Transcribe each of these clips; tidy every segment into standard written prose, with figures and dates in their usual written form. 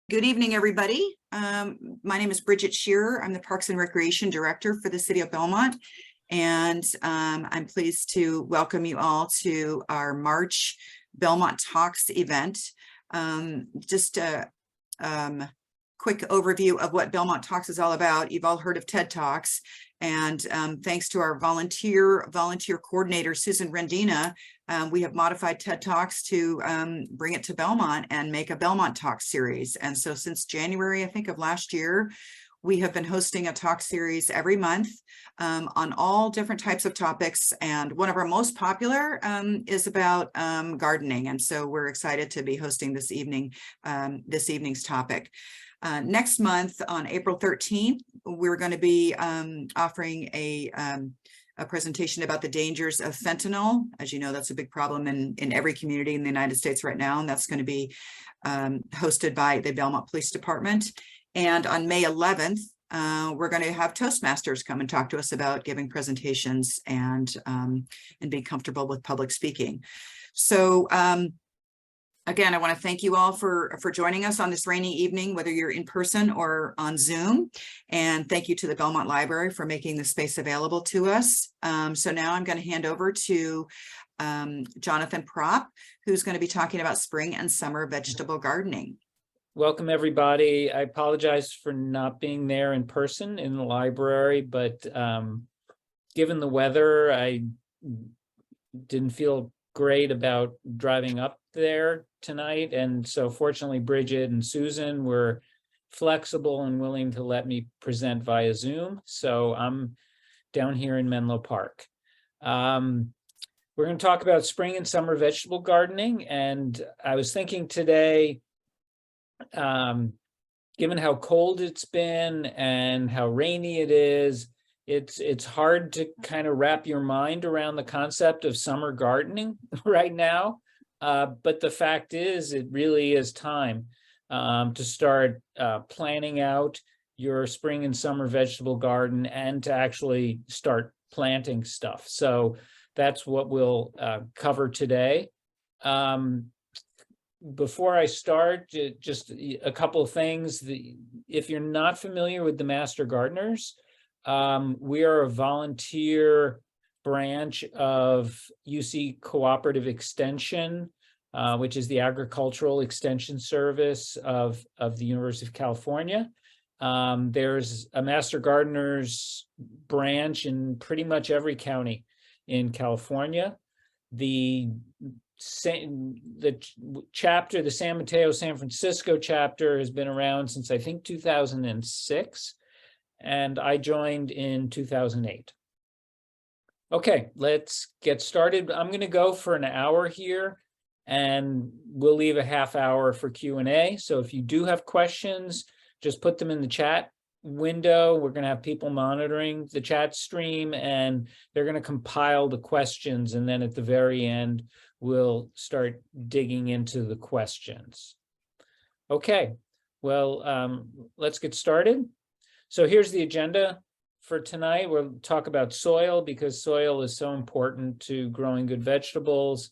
Good evening, everybody. My name is Bridget Shearer. I'm the Parks and Recreation Director for the City of Belmont. And I'm pleased to welcome you all to our March Belmont Talks event. Just a quick overview of what Belmont Talks is all about. You've all heard of TED Talks. And thanks to our volunteer coordinator, Susan Rendina, we have modified TED Talks to bring it to Belmont and make a Belmont Talk series. And so since January, I think, of last year, we have been hosting a talk series every month on all different types of topics. And one of our most popular is about gardening. And so we're excited to be hosting this evening's topic. Next month on April 13th, we're going to be offering a presentation about the dangers of fentanyl. As you know, that's a big problem in every community in the United States right now, and that's going to be hosted by the Belmont Police Department. And on May 11th, we're going to have Toastmasters come and talk to us about giving presentations and being comfortable with public speaking. So again, I want to thank you all for joining us on this rainy evening, whether you're in person or on Zoom. And thank you to the Belmont Library for making the space available to us. So now I'm going to hand over to Jonathan Propp, who's going to be talking about spring and summer vegetable gardening. Welcome, everybody. I apologize for not being there in person in the library, but given the weather, I didn't feel great about driving up there tonight. And so fortunately, Bridget and Susan were flexible and willing to let me present via Zoom. So I'm down here in Menlo Park. We're going to talk about spring and summer vegetable gardening. And I was thinking today, given how cold it's been and how rainy it is, it's hard to kind of wrap your mind around the concept of summer gardening right now. But the fact is, it really is time to start planning out your spring and summer vegetable garden and to actually start planting stuff. So that's what we'll cover today. Before I start, just a couple of things. If you're not familiar with the Master Gardeners, we are a volunteer branch of UC Cooperative Extension, which is the agricultural extension service of the University of California. There's a Master Gardeners branch in pretty much every county in California. The chapter, the San Mateo, San Francisco chapter, has been around since I think 2006, and I joined in 2008. Okay, let's get started. I'm going to go for an hour here, and we'll leave a half hour for Q&A. So if you do have questions, just put them in the chat window. We're going to have people monitoring the chat stream, and they're going to compile the questions, and then at the very end, we'll start digging into the questions. Okay, well, let's get started. So here's the agenda for tonight. We'll talk about soil because soil is so important to growing good vegetables.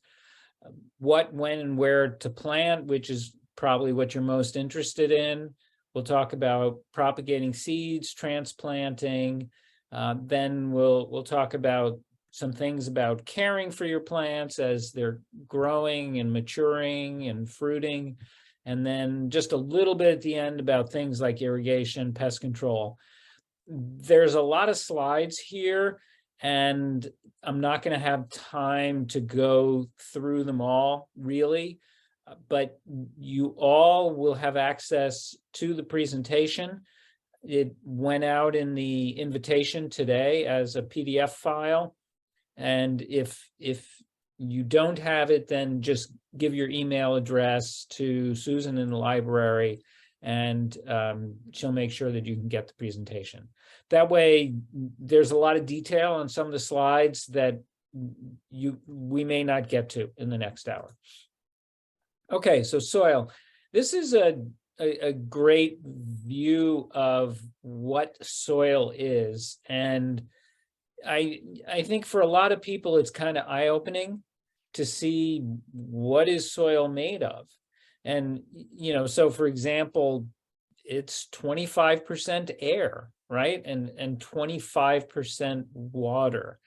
What, when, and where to plant, which is probably what you're most interested in. We'll talk about propagating seeds, transplanting. Then we'll talk about some things about caring for your plants as they're growing and maturing and fruiting. And then just a little bit at the end about things like irrigation, pest control. There's a lot of slides here, and I'm not going to have time to go through them all, really. But you all will have access to the presentation. It went out in the invitation today as a PDF file. And if you don't have it, then just give your email address to Susan in the library, and she'll make sure that you can get the presentation. That way, there's a lot of detail on some of the slides that we may not get to in the next hour. Okay, so soil. This is a great view of what soil is, and I think for a lot of people, it's kind of eye-opening to see what is soil made of. And, so for example, it's 25% air, right? And 25% water.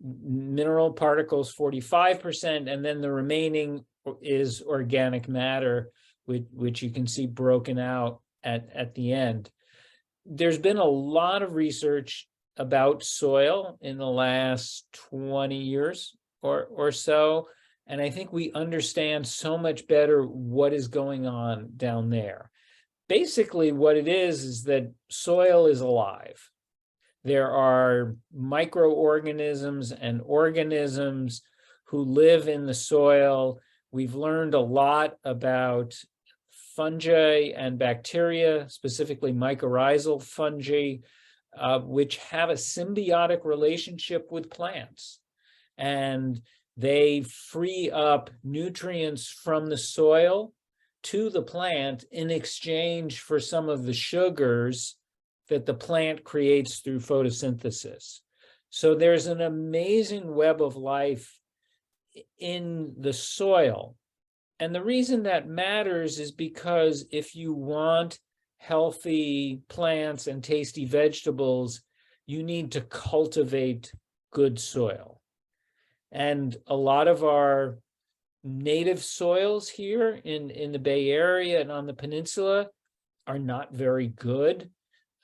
Mineral particles, 45%, and then the remaining is organic matter, which you can see broken out at the end. There's been a lot of research about soil in the last 20 years or so, and I think we understand so much better what is going on down there. Basically, what it is that soil is alive. There are microorganisms and organisms who live in the soil. We've learned a lot about fungi and bacteria, specifically mycorrhizal fungi, which have a symbiotic relationship with plants. And they free up nutrients from the soil to the plant in exchange for some of the sugars that the plant creates through photosynthesis. So there's an amazing web of life in the soil. And the reason that matters is because if you want healthy plants and tasty vegetables, you need to cultivate good soil. And a lot of our native soils here in the Bay Area and on the peninsula are not very good.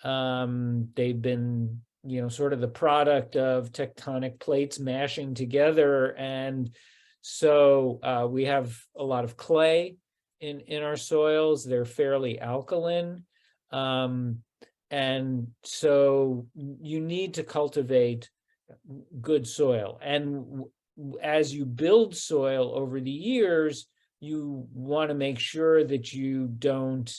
They've been, sort of the product of tectonic plates mashing together. And so we have a lot of clay in our soils. They're fairly alkaline. And so you need to cultivate good soil. And as you build soil over the years, you want to make sure that you don't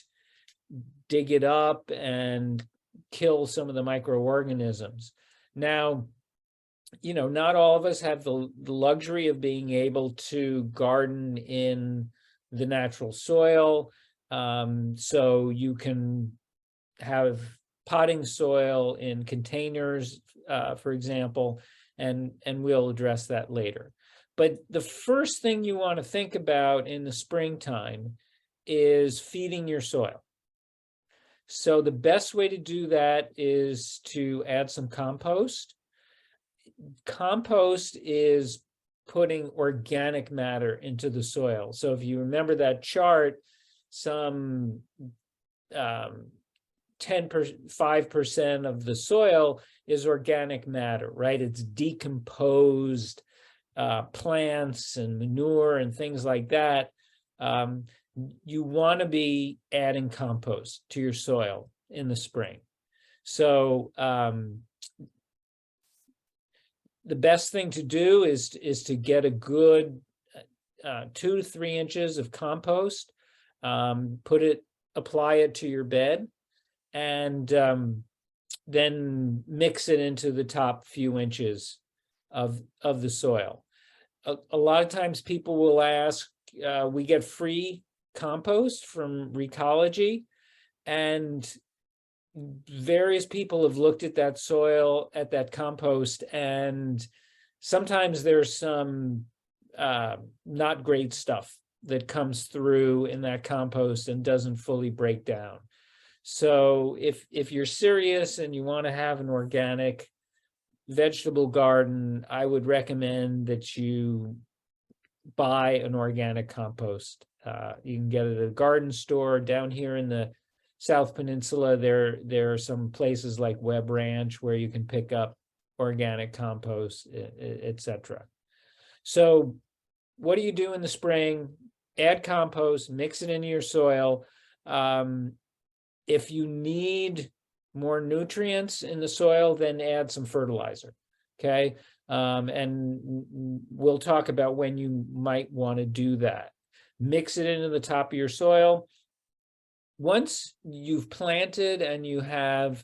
dig it up and kill some of the microorganisms. Now, not all of us have the luxury of being able to garden in the natural soil. So you can have potting soil in containers, for example, and we'll address that later. But the first thing you want to think about in the springtime is feeding your soil. So the best way to do that is to add some compost. Compost is putting organic matter into the soil. So if you remember that chart, some 5% of the soil is organic matter, right? It's decomposed plants and manure and things like that. You want to be adding compost to your soil in the spring. So the best thing to do is to get a good 2 to 3 inches of compost, apply it to your bed, and then mix it into the top few inches of the soil. A lot of times people will ask, we get free compost from Recology, and various people have looked at that soil, at that compost, and sometimes there's some not great stuff that comes through in that compost and doesn't fully break down. So if you're serious and you want to have an organic vegetable garden, I would recommend that you buy an organic compost. You can get it at a garden store. Down here in the South Peninsula, there are some places like Web Ranch where you can pick up organic compost, etc. So what do you do in the spring? Add compost, mix it into your soil. If you need more nutrients in the soil, then add some fertilizer, okay? And we'll talk about when you might want to do that. Mix it into the top of your soil. Once you've planted and you have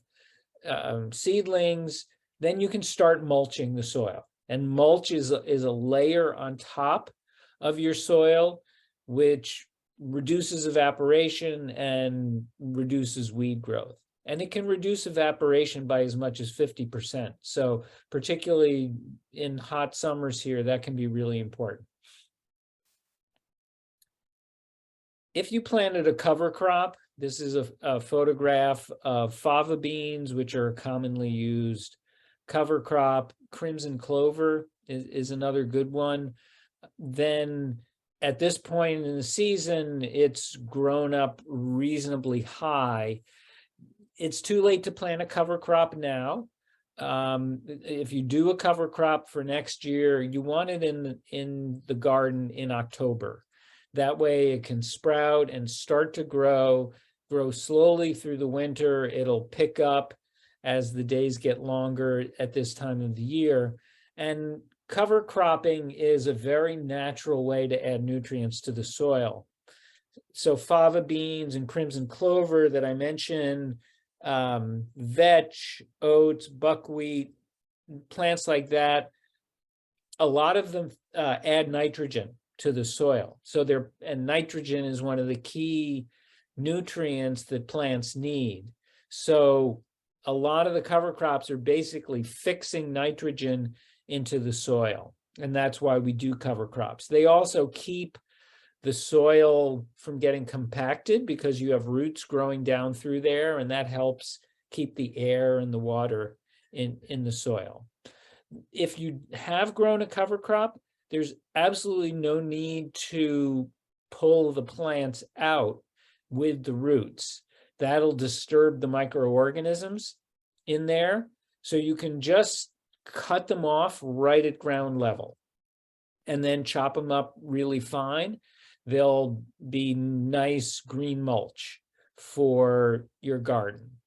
seedlings, then you can start mulching the soil. And mulch is a layer on top of your soil, which reduces evaporation and reduces weed growth. And it can reduce evaporation by as much as 50%. So particularly in hot summers here, that can be really important. If you planted a cover crop, this is a photograph of fava beans, which are commonly used. Cover crop, crimson clover is another good one. Then at this point in the season, it's grown up reasonably high. It's too late to plant a cover crop now. If you do a cover crop for next year, you want it in the garden in October. That way it can sprout and start to grow slowly through the winter. It'll pick up as the days get longer at this time of the year. And cover cropping is a very natural way to add nutrients to the soil. So fava beans and crimson clover that I mentioned, vetch, oats, buckwheat, plants like that, a lot of them add nitrogen to the soil. And nitrogen is one of the key nutrients that plants need. So a lot of the cover crops are basically fixing nitrogen into the soil. And that's why we do cover crops. They also keep the soil from getting compacted because you have roots growing down through there, and that helps keep the air and the water in the soil. If you have grown a cover crop, there's absolutely no need to pull the plants out with the roots. That'll disturb the microorganisms in there. So you can just cut them off right at ground level and then chop them up really fine. They'll be nice green mulch for your garden.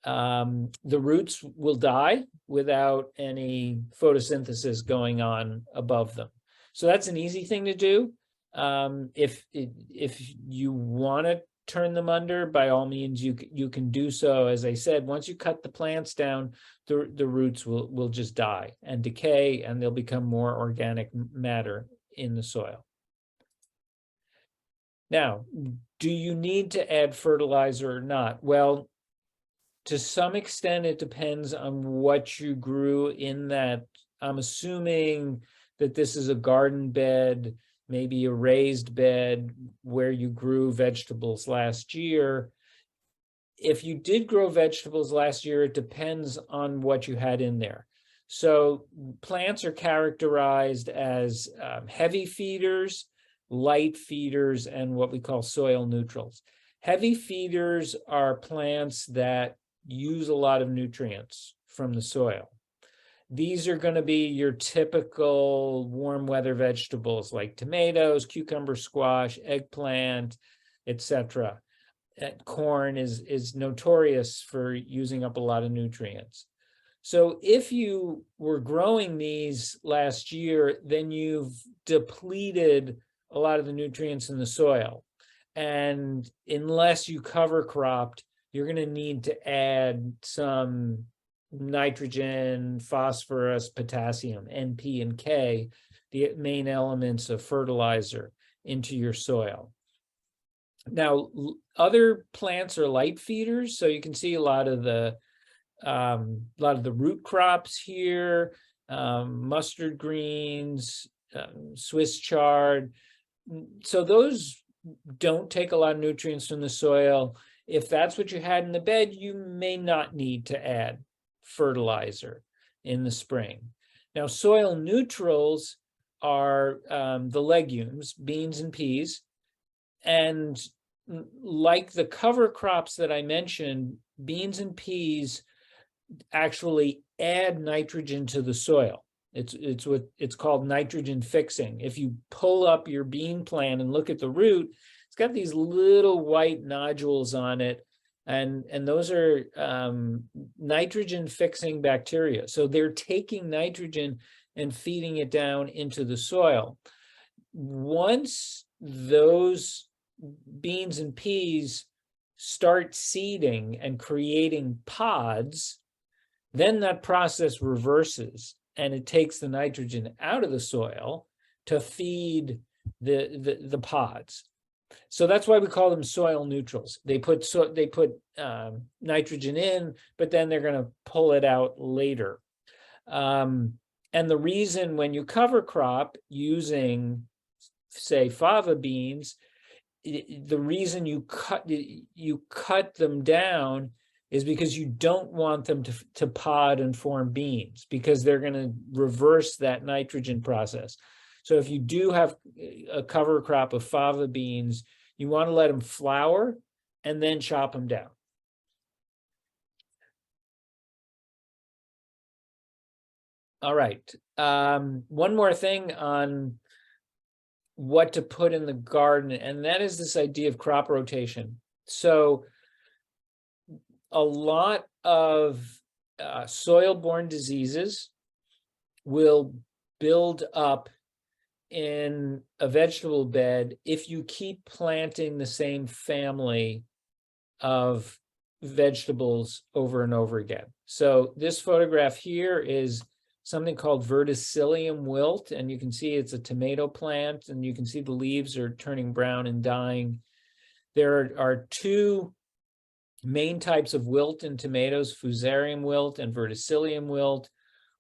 The roots will die without any photosynthesis going on above them. So that's an easy thing to do. If you want to turn them under, by all means, you can do so. As I said, once you cut the plants down, the roots will just die and decay, and they'll become more organic matter in the soil. Now, do you need to add fertilizer or not? Well, to some extent, it depends on what you grew in that. I'm assuming that this is a garden bed, maybe a raised bed where you grew vegetables last year. If you did grow vegetables last year, it depends on what you had in there. So plants are characterized as heavy feeders, light feeders, and what we call soil neutrals. Heavy feeders are plants that use a lot of nutrients from the soil. These are going to be your typical warm weather vegetables like tomatoes, cucumber, squash, eggplant, etc. Corn is notorious for using up a lot of nutrients. So if you were growing these last year, then you've depleted a lot of the nutrients in the soil. And unless you cover cropped, you're going to need to add some nitrogen, phosphorus, potassium, N, P, and K, the main elements of fertilizer, into your soil. Now, other plants are light feeders, so you can see a lot of the root crops here, mustard greens, Swiss chard. So those don't take a lot of nutrients from the soil. If that's what you had in the bed, you may not need to add fertilizer in the spring. Now, soil neutrals are the legumes, beans and peas. And like the cover crops that I mentioned, beans and peas actually add nitrogen to the soil. It's called nitrogen fixing. If you pull up your bean plant and look at the root, it's got these little white nodules on it, and those are nitrogen fixing bacteria. So they're taking nitrogen and feeding it down into the soil. Once those beans and peas start seeding and creating pods, then that process reverses and it takes the nitrogen out of the soil to feed the pods. So that's why we call them soil neutrals. They put nitrogen in, but then they're going to pull it out later. And the reason when you cover crop using, say, fava beans, the reason you cut them down is because you don't want them to pod and form beans, because they're going to reverse that nitrogen process. So if you do have a cover crop of fava beans, you want to let them flower and then chop them down. All right. One more thing on what to put in the garden, and that is this idea of crop rotation. So a lot of soil-borne diseases will build up in a vegetable bed if you keep planting the same family of vegetables over and over again. So this photograph here is something called verticillium wilt, and you can see it's a tomato plant, and you can see the leaves are turning brown and dying. There are two main types of wilt in tomatoes, fusarium wilt and verticillium wilt.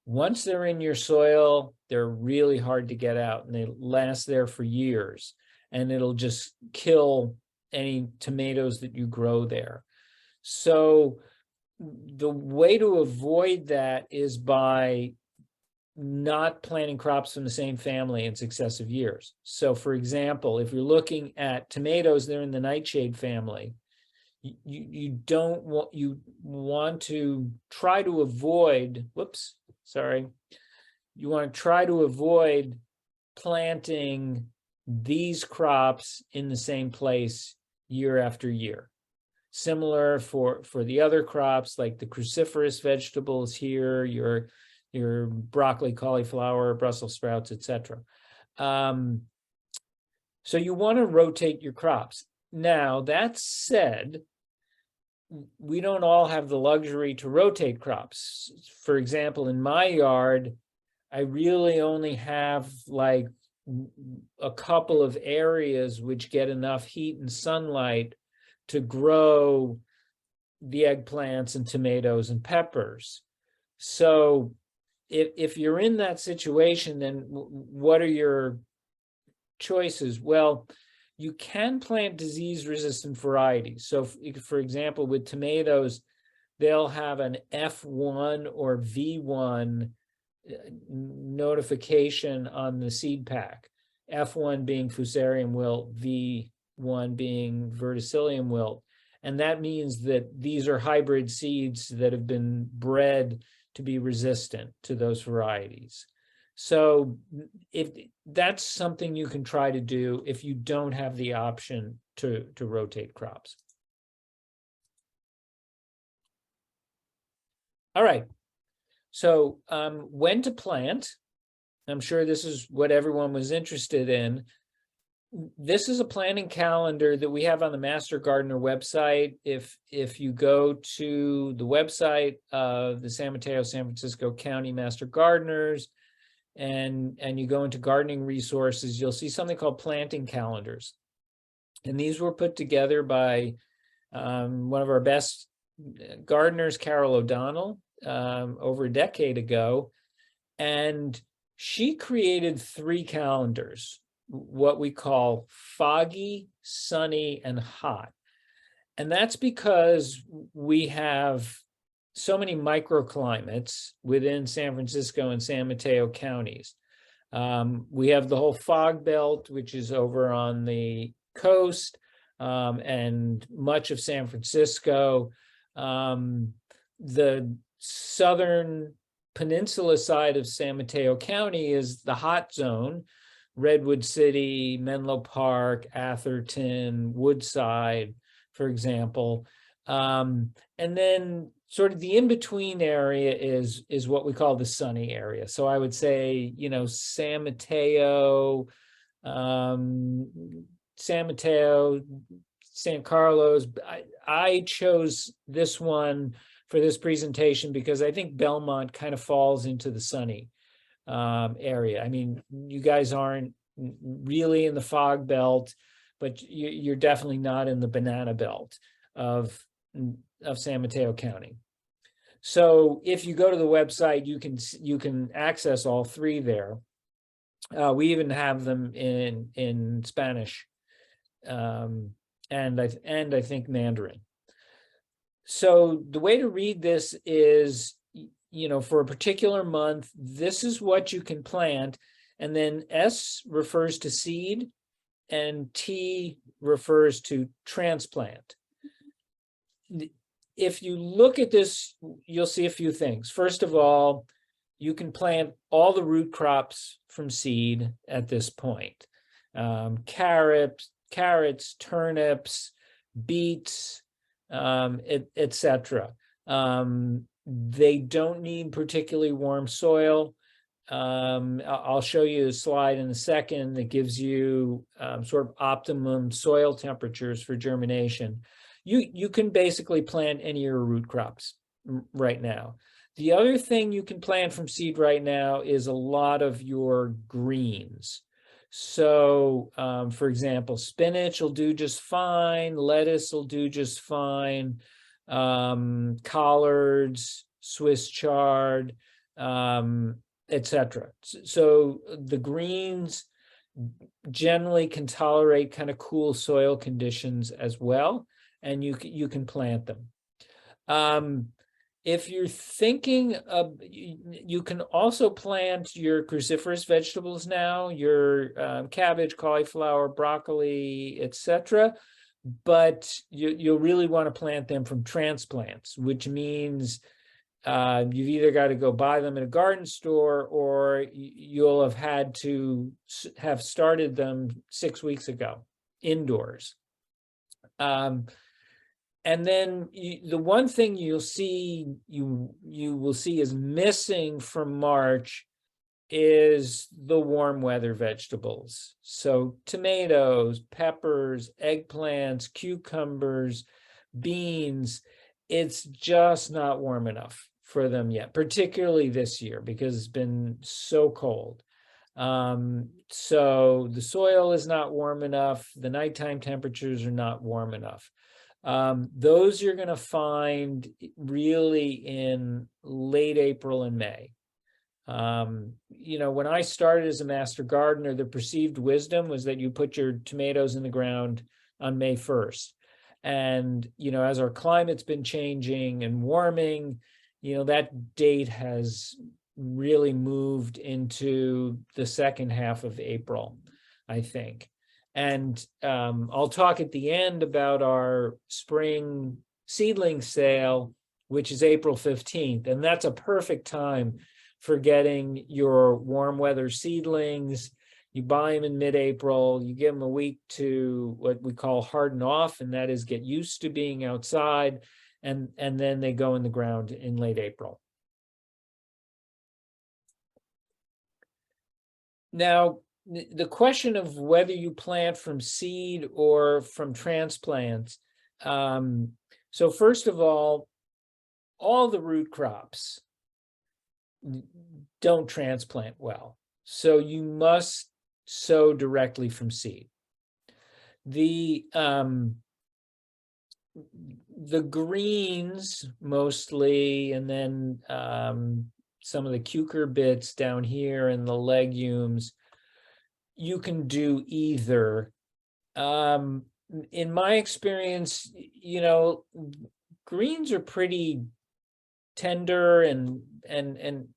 Once they're in your soil, they're really hard to get out, and they last there for years, and it'll just kill any tomatoes that you grow there. So the way to avoid that is by not planting crops from the same family in successive years. So for example, if you're looking at tomatoes, they're in the nightshade family. You want to try to avoid, you want to try to avoid planting these crops in the same place year after year. Similar for the other crops, like the cruciferous vegetables here, your broccoli, cauliflower, Brussels sprouts, etc. So you want to rotate your crops. Now, that said, we don't all have the luxury to rotate crops. For example, in my yard, I really only have like a couple of areas which get enough heat and sunlight to grow the eggplants and tomatoes and peppers. So if you're in that situation, then what are your choices? Well, you can plant disease-resistant varieties. So for example, with tomatoes, they'll have an F1 or V1 notification on the seed pack. F1 being fusarium wilt, V1 being verticillium wilt. And that means that these are hybrid seeds that have been bred to be resistant to those varieties. So if that's something you can try to do if you don't have the option to rotate crops. All right. So when to plant, I'm sure this is what everyone was interested in. This is a planting calendar that we have on the Master Gardener website. If you go to the website of the San Mateo, San Francisco County Master Gardeners, and you go into gardening resources, you'll see something called planting calendars. And these were put together by one of our best gardeners, Carol O'Donnell, over a decade ago. And she created 3 calendars, what we call foggy, sunny, and hot. And that's because we have so many microclimates within San Francisco and San Mateo counties. We have the whole fog belt, which is over on the coast, and much of San Francisco. The southern peninsula side of San Mateo County is the hot zone: Redwood City, Menlo Park, Atherton, Woodside, for example. And then sort of the in-between area is what we call the sunny area. So I would say, San Mateo, San Carlos. I chose this one for this presentation because I think Belmont kind of falls into the sunny area. I mean, you guys aren't really in the fog belt, but you're definitely not in the banana belt of San Mateo County. So if you go to the website, you can access all 3 there. We even have them in Spanish. and I think Mandarin. So the way to read this is, for a particular month, this is what you can plant. And then S refers to seed and T refers to transplant. If you look at this, you'll see a few things. First of all, you can plant all the root crops from seed at this point. Carrots, turnips, beets, etc. They don't need particularly warm soil. I'll show you a slide in a second that gives you sort of optimum soil temperatures for germination. You can basically plant any of your root crops right now. The other thing you can plant from seed right now is a lot of your greens. So, for example, spinach will do just fine, lettuce will do just fine, collards, Swiss chard, etc. So the greens generally can tolerate kind of cool soil conditions as well, and you can plant them. If you're thinking of, you can also plant your cruciferous vegetables now, your cabbage, cauliflower, broccoli, etc. But you'll really want to plant them from transplants, which means you've either got to go buy them at a garden store, or you'll have had to have started them 6 weeks ago indoors. And then the one thing you'll see, you will see is missing from March is the warm weather vegetables. So tomatoes, peppers, eggplants, cucumbers, beans, it's just not warm enough for them yet, particularly this year because it's been so cold. So the soil is not warm enough. The nighttime temperatures are not warm enough. Those you're going to find really in late April and May. When I started as a master gardener, the perceived wisdom was that you put your tomatoes in the ground on May 1st. And, as our climate's been changing and warming, that date has really moved into the second half of April, I think. And I'll talk at the end about our spring seedling sale, which is April 15th. And that's a perfect time for getting your warm weather seedlings. You buy them in mid-April, you give them a week to what we call harden off, and that is get used to being outside, and then they go in the ground in late April. Now, the question of whether you plant from seed or from transplants. So first of all the root crops don't transplant well. So you must sow directly from seed. The greens mostly, and then some of the cucurbits down here and the legumes, you can do either. In my experience, greens are pretty tender and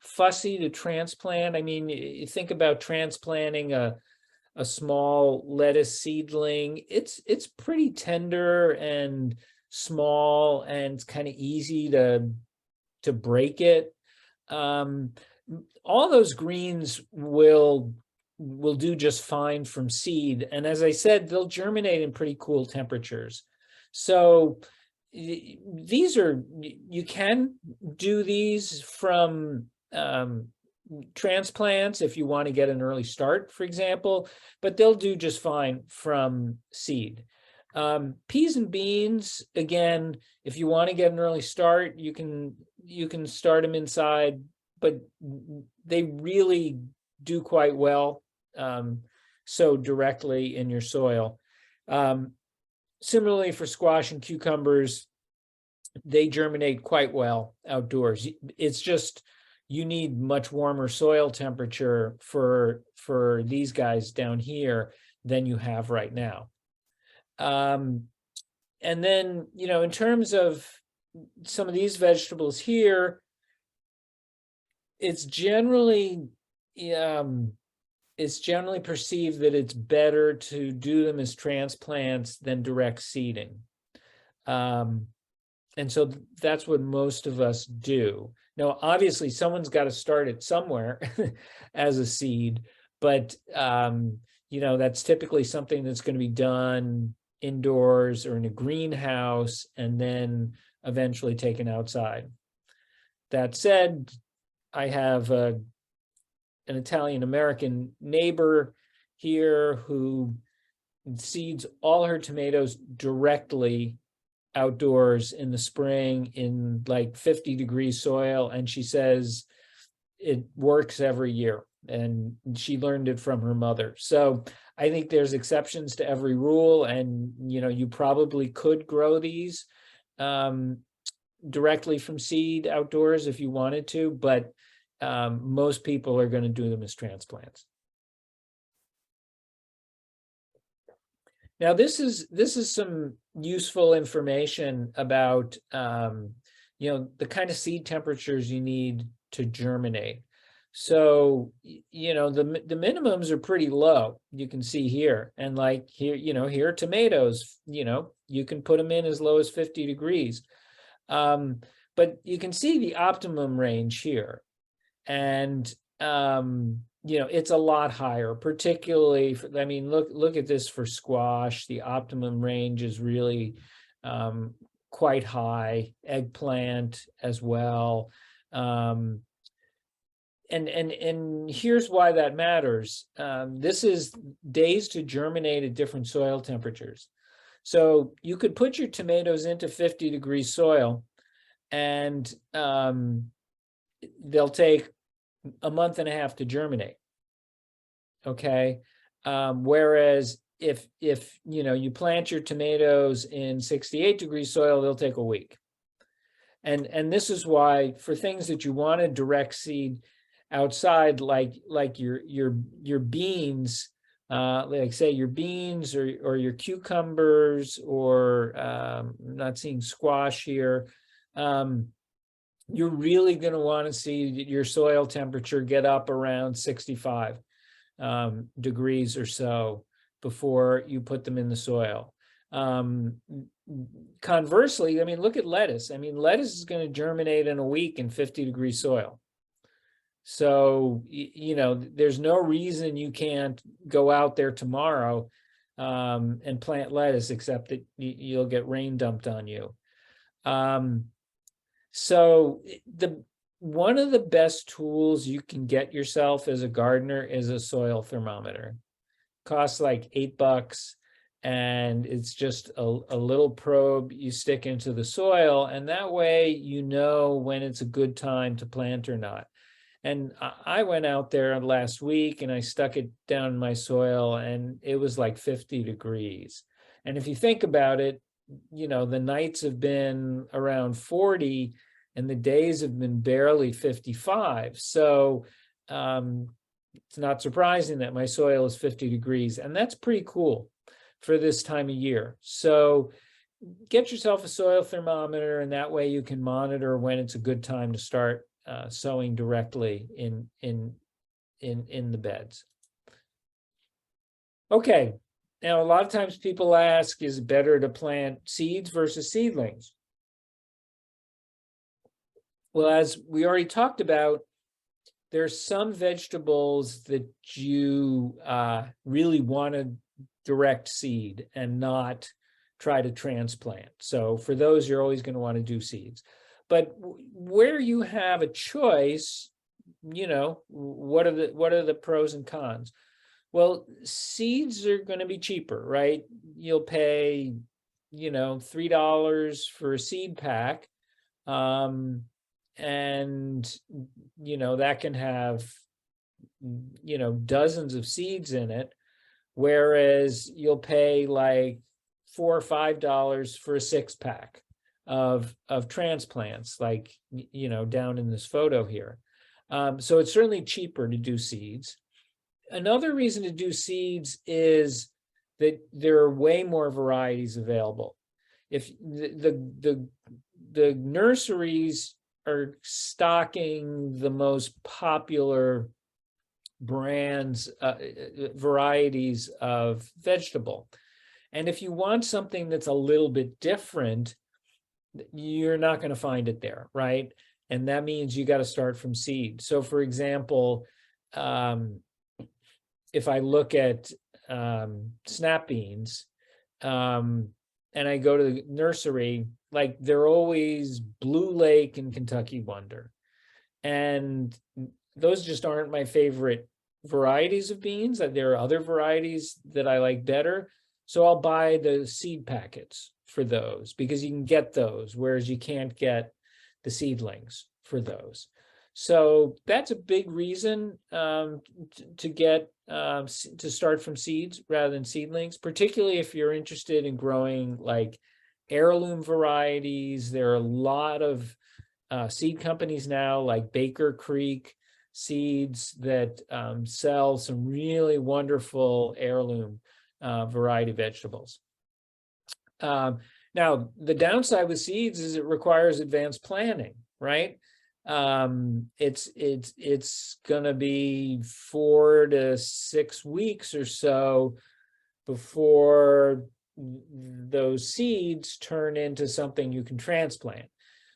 fussy to transplant. I mean, you think about transplanting a small lettuce seedling. It's pretty tender and small, and it's kind of easy to break it. All those greens will do just fine from seed, and as I said, they'll germinate in pretty cool temperatures. So these are, you can do these from transplants if you want to get an early start, for example, but they'll do just fine from seed. Peas and beans, again, if you want to get an early start, you can start them inside, but they really do quite well sow directly in your soil. Similarly for squash and cucumbers, they germinate quite well outdoors. It's just you need much warmer soil temperature for these guys down here than you have right now. And then, in terms of some of these vegetables here, it's generally perceived that it's better to do them as transplants than direct seeding. And so that's what most of us do. Now, obviously, someone's got to start it somewhere as a seed, but that's typically something that's going to be done indoors or in a greenhouse and then eventually taken outside. That said, I have an Italian-American neighbor here who seeds all her tomatoes directly outdoors in the spring in like 50-degree soil, and she says it works every year, and she learned it from her mother. So I think there's exceptions to every rule, and you probably could grow these directly from seed outdoors if you wanted to, but most people are going to do them as transplants. Now, this is some useful information about the kind of seed temperatures you need to germinate. So the minimums are pretty low. You can see here, and like here, here are tomatoes. You can put them in as low as 50 degrees, but you can see the optimum range here, and it's a lot higher, particularly look at this for squash. The optimum range is really quite high. Eggplant as well. And here's why that matters. This is days to germinate at different soil temperatures. So you could put your tomatoes into 50-degree soil, and they'll take a month and a half to germinate. Okay. Whereas if you plant your tomatoes in 68-degree soil, they'll take a week. And this is why, for things that you want to direct seed outside, like your beans, like say your beans or your cucumbers, or I'm not seeing squash here. You're really going to want to see your soil temperature get up around 65 degrees or so before you put them in the soil. Conversely, look at lettuce. Lettuce is going to germinate in a week in 50-degree soil. So, there's no reason you can't go out there tomorrow and plant lettuce, except that you'll get rain dumped on you. So one of the best tools you can get yourself as a gardener is a soil thermometer. Costs like $8, and it's just a little probe you stick into the soil, and that way you know when it's a good time to plant or not. And I went out there last week and I stuck it down in my soil, and it was like 50 degrees. And if you think about it, the nights have been around 40 and the days have been barely 55. So it's not surprising that my soil is 50 degrees, and that's pretty cool for this time of year. So get yourself a soil thermometer, and that way you can monitor when it's a good time to start sowing directly in the beds. Okay. Now, a lot of times people ask, is it better to plant seeds versus seedlings? Well, as we already talked about, there's some vegetables that you really want to direct seed and not try to transplant. So for those, you're always going to want to do seeds. But where you have a choice, what are the pros and cons? Well, seeds are going to be cheaper, right? You'll pay, $3 for a seed pack. And, that can have, dozens of seeds in it. Whereas you'll pay like $4 or $5 for a 6-pack of transplants, like, down in this photo here. So it's certainly cheaper to do seeds. Another reason to do seeds is that there are way more varieties available. If the nurseries are stocking the most popular brands, varieties of vegetable. And if you want something that's a little bit different, you're not going to find it there, right? And that means you got to start from seed. So for example, if I look at snap beans, and I go to the nursery, like they're always Blue Lake and Kentucky Wonder. And those just aren't my favorite varieties of beans. There are other varieties that I like better. So I'll buy the seed packets for those because you can get those, whereas you can't get the seedlings for those. So that's a big reason to start from seeds rather than seedlings, particularly if you're interested in growing like heirloom varieties. There are a lot of seed companies now like Baker Creek Seeds that sell some really wonderful heirloom variety vegetables. Now, the downside with seeds is it requires advanced planning, right? It's gonna be 4 to 6 weeks or so before those seeds turn into something you can transplant.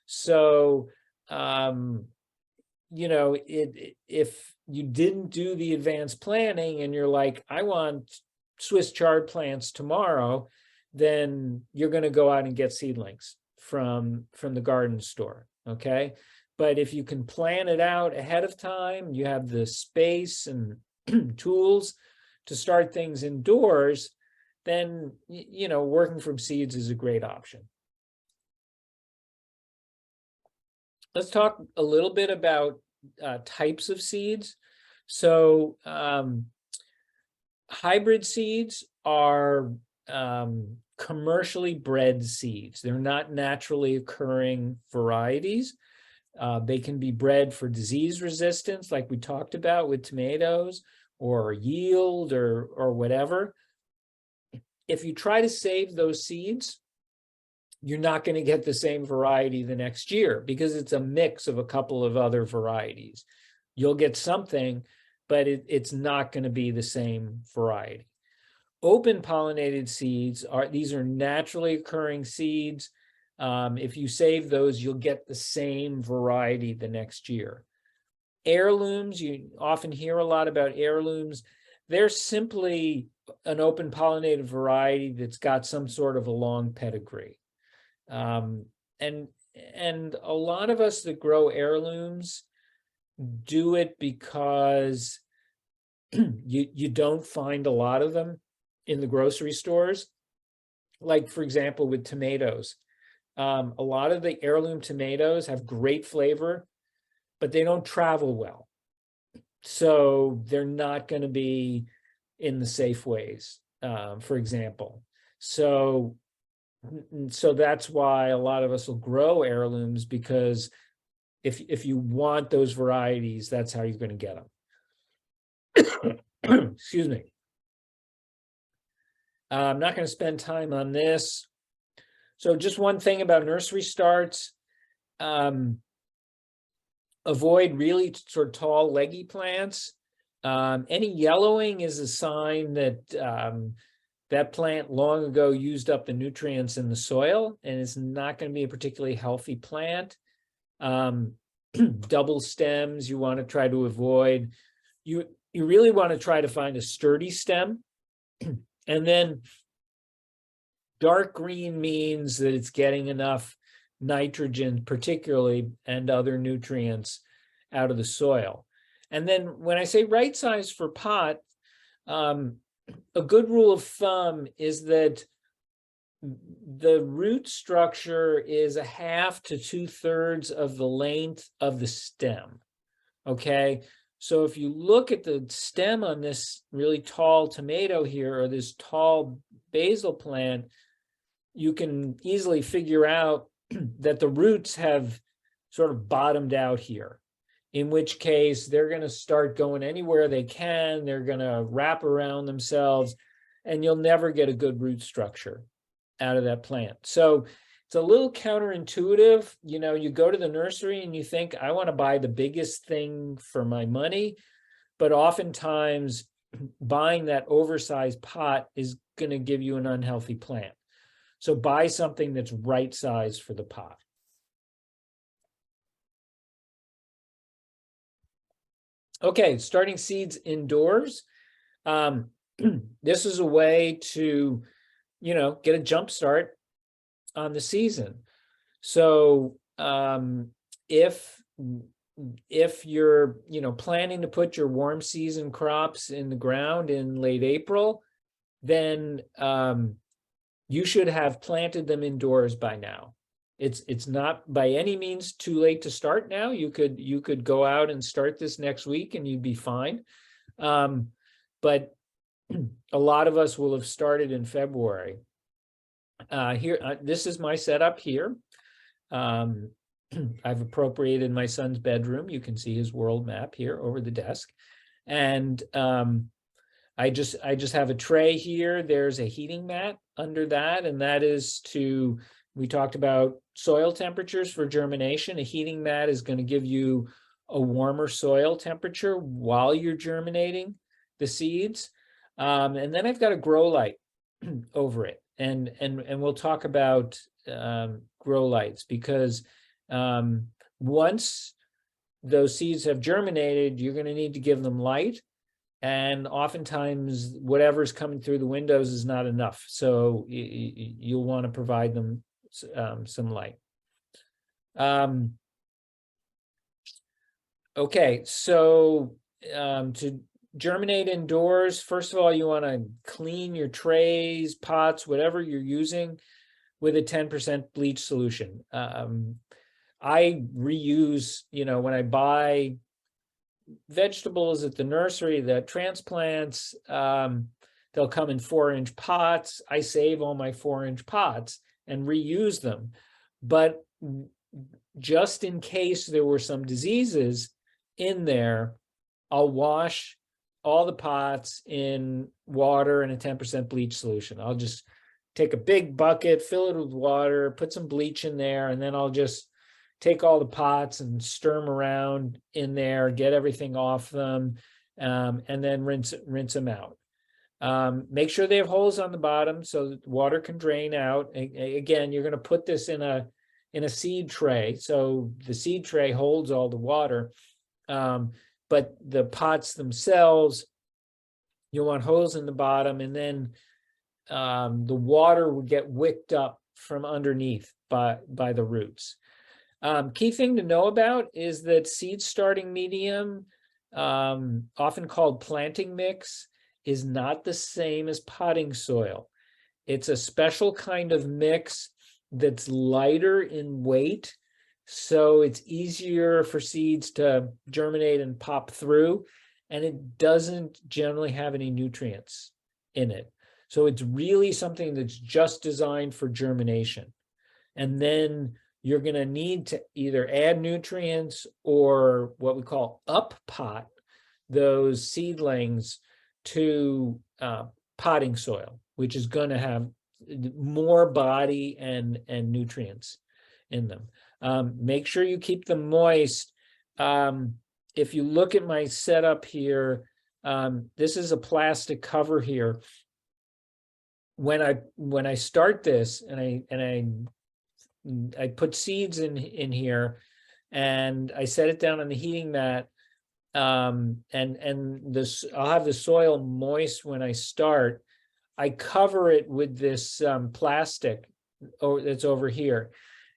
So, you know, if you didn't do the advanced planning and you're like, I want Swiss chard plants tomorrow, then you're going to go out and get seedlings from the garden store, okay? But if you can plan it out ahead of time, you have the space and tools to start things indoors, then, you know, working from seeds is a great option. Let's talk a little bit about types of seeds. So hybrid seeds are commercially bred seeds. They're not naturally occurring varieties. They can be bred for disease resistance, like we talked about with tomatoes, or yield, or whatever. If you try to save those seeds, you're not going to get the same variety the next year because it's a mix of a couple of other varieties. You'll get something, but it's not going to be the same variety. Open pollinated seeds these are naturally occurring seeds. If you save those, you'll get the same variety the next year. Heirlooms, you often hear a lot about heirlooms. They're simply an open pollinated variety that's got some sort of a long pedigree. And a lot of us that grow heirlooms do it because you don't find a lot of them in the grocery stores. Like, for example, with tomatoes. A lot of the heirloom tomatoes have great flavor, but they don't travel well. So they're not going to be in the Safeways, for example. So that's why a lot of us will grow heirlooms, because if you want those varieties, that's how you're going to get them. Excuse me. I'm not going to spend time on this. So just one thing about nursery starts. Avoid really sort of tall, leggy plants. Any yellowing is a sign that that plant long ago used up the nutrients in the soil and is not going to be a particularly healthy plant. Double stems you want to try to avoid. You really want to try to find a sturdy stem. And then dark green means that it's getting enough nitrogen, particularly, and other nutrients out of the soil. And then when I say right size for pot, a good rule of thumb is that the root structure is 1/2 to 2/3 of the length of the stem. Okay, so if you look at the stem on this really tall tomato here, or this tall basil plant, you can easily figure out that the roots have sort of bottomed out here, in which case they're going to start going anywhere they can. They're going to wrap around themselves. and you'll never get a good root structure out of that plant. So it's a little counterintuitive. You know, you go to the nursery and you think, I want to buy the biggest thing for my money, but oftentimes buying that oversized pot is going to give you an unhealthy plant. So buy something that's right size for the pot. Okay, starting seeds indoors. This is a way to, you know, get a jump start on the season. So if you're, you know, planning to put your warm season crops in the ground in late April, then you should have planted them indoors by now. It's not by any means too late to start now. You could go out and start this next week and you'd be fine. But a lot of us will have started in February. Here, this is my setup here. I've appropriated my son's bedroom. You can see his world map here over the desk. And I just have a tray here. There's a heating mat under that, and that is to, we talked about soil temperatures for germination. A heating mat is going to give you a warmer soil temperature while you're germinating the seeds. And then I've got a grow light over it. And we'll talk about grow lights, because once those seeds have germinated, you're going to need to give them light. And oftentimes whatever's coming through the windows is not enough. So you'll want to provide them some light. Okay, so to germinate indoors, first of all, you want to clean your trays, pots, whatever you're using with a 10% bleach solution. I reuse, you know, when I buy vegetables at the nursery, the transplants, they'll come in 4-inch pots. I save all my 4-inch pots and reuse them. But just in case there were some diseases in there, I'll wash all the pots in water and a 10% bleach solution. I'll just take a big bucket, fill it with water, put some bleach in there, and then I'll just take all the pots and stir them around in there, get everything off them, and then rinse them out. Make sure they have holes on the bottom so that water can drain out. Again, you're going to put this in a seed tray, so the seed tray holds all the water. But the pots themselves, you'll want holes in the bottom, and then the water will get wicked up from underneath by the roots. Key thing to know about is that seed starting medium, often called planting mix, is not the same as potting soil. It's a special kind of mix that's lighter in weight, so it's easier for seeds to germinate and pop through, and it doesn't generally have any nutrients in it. So it's really something that's just designed for germination. And then you're going to need to either add nutrients or what we call up pot those seedlings to potting soil, which is going to have more body and nutrients in them. Make sure you keep them moist. If you look at my setup here, this is a plastic cover here. When I start this and I put seeds in here, and I set it down on the heating mat, and I'll have the soil moist when I start. I cover it with this plastic that's over here,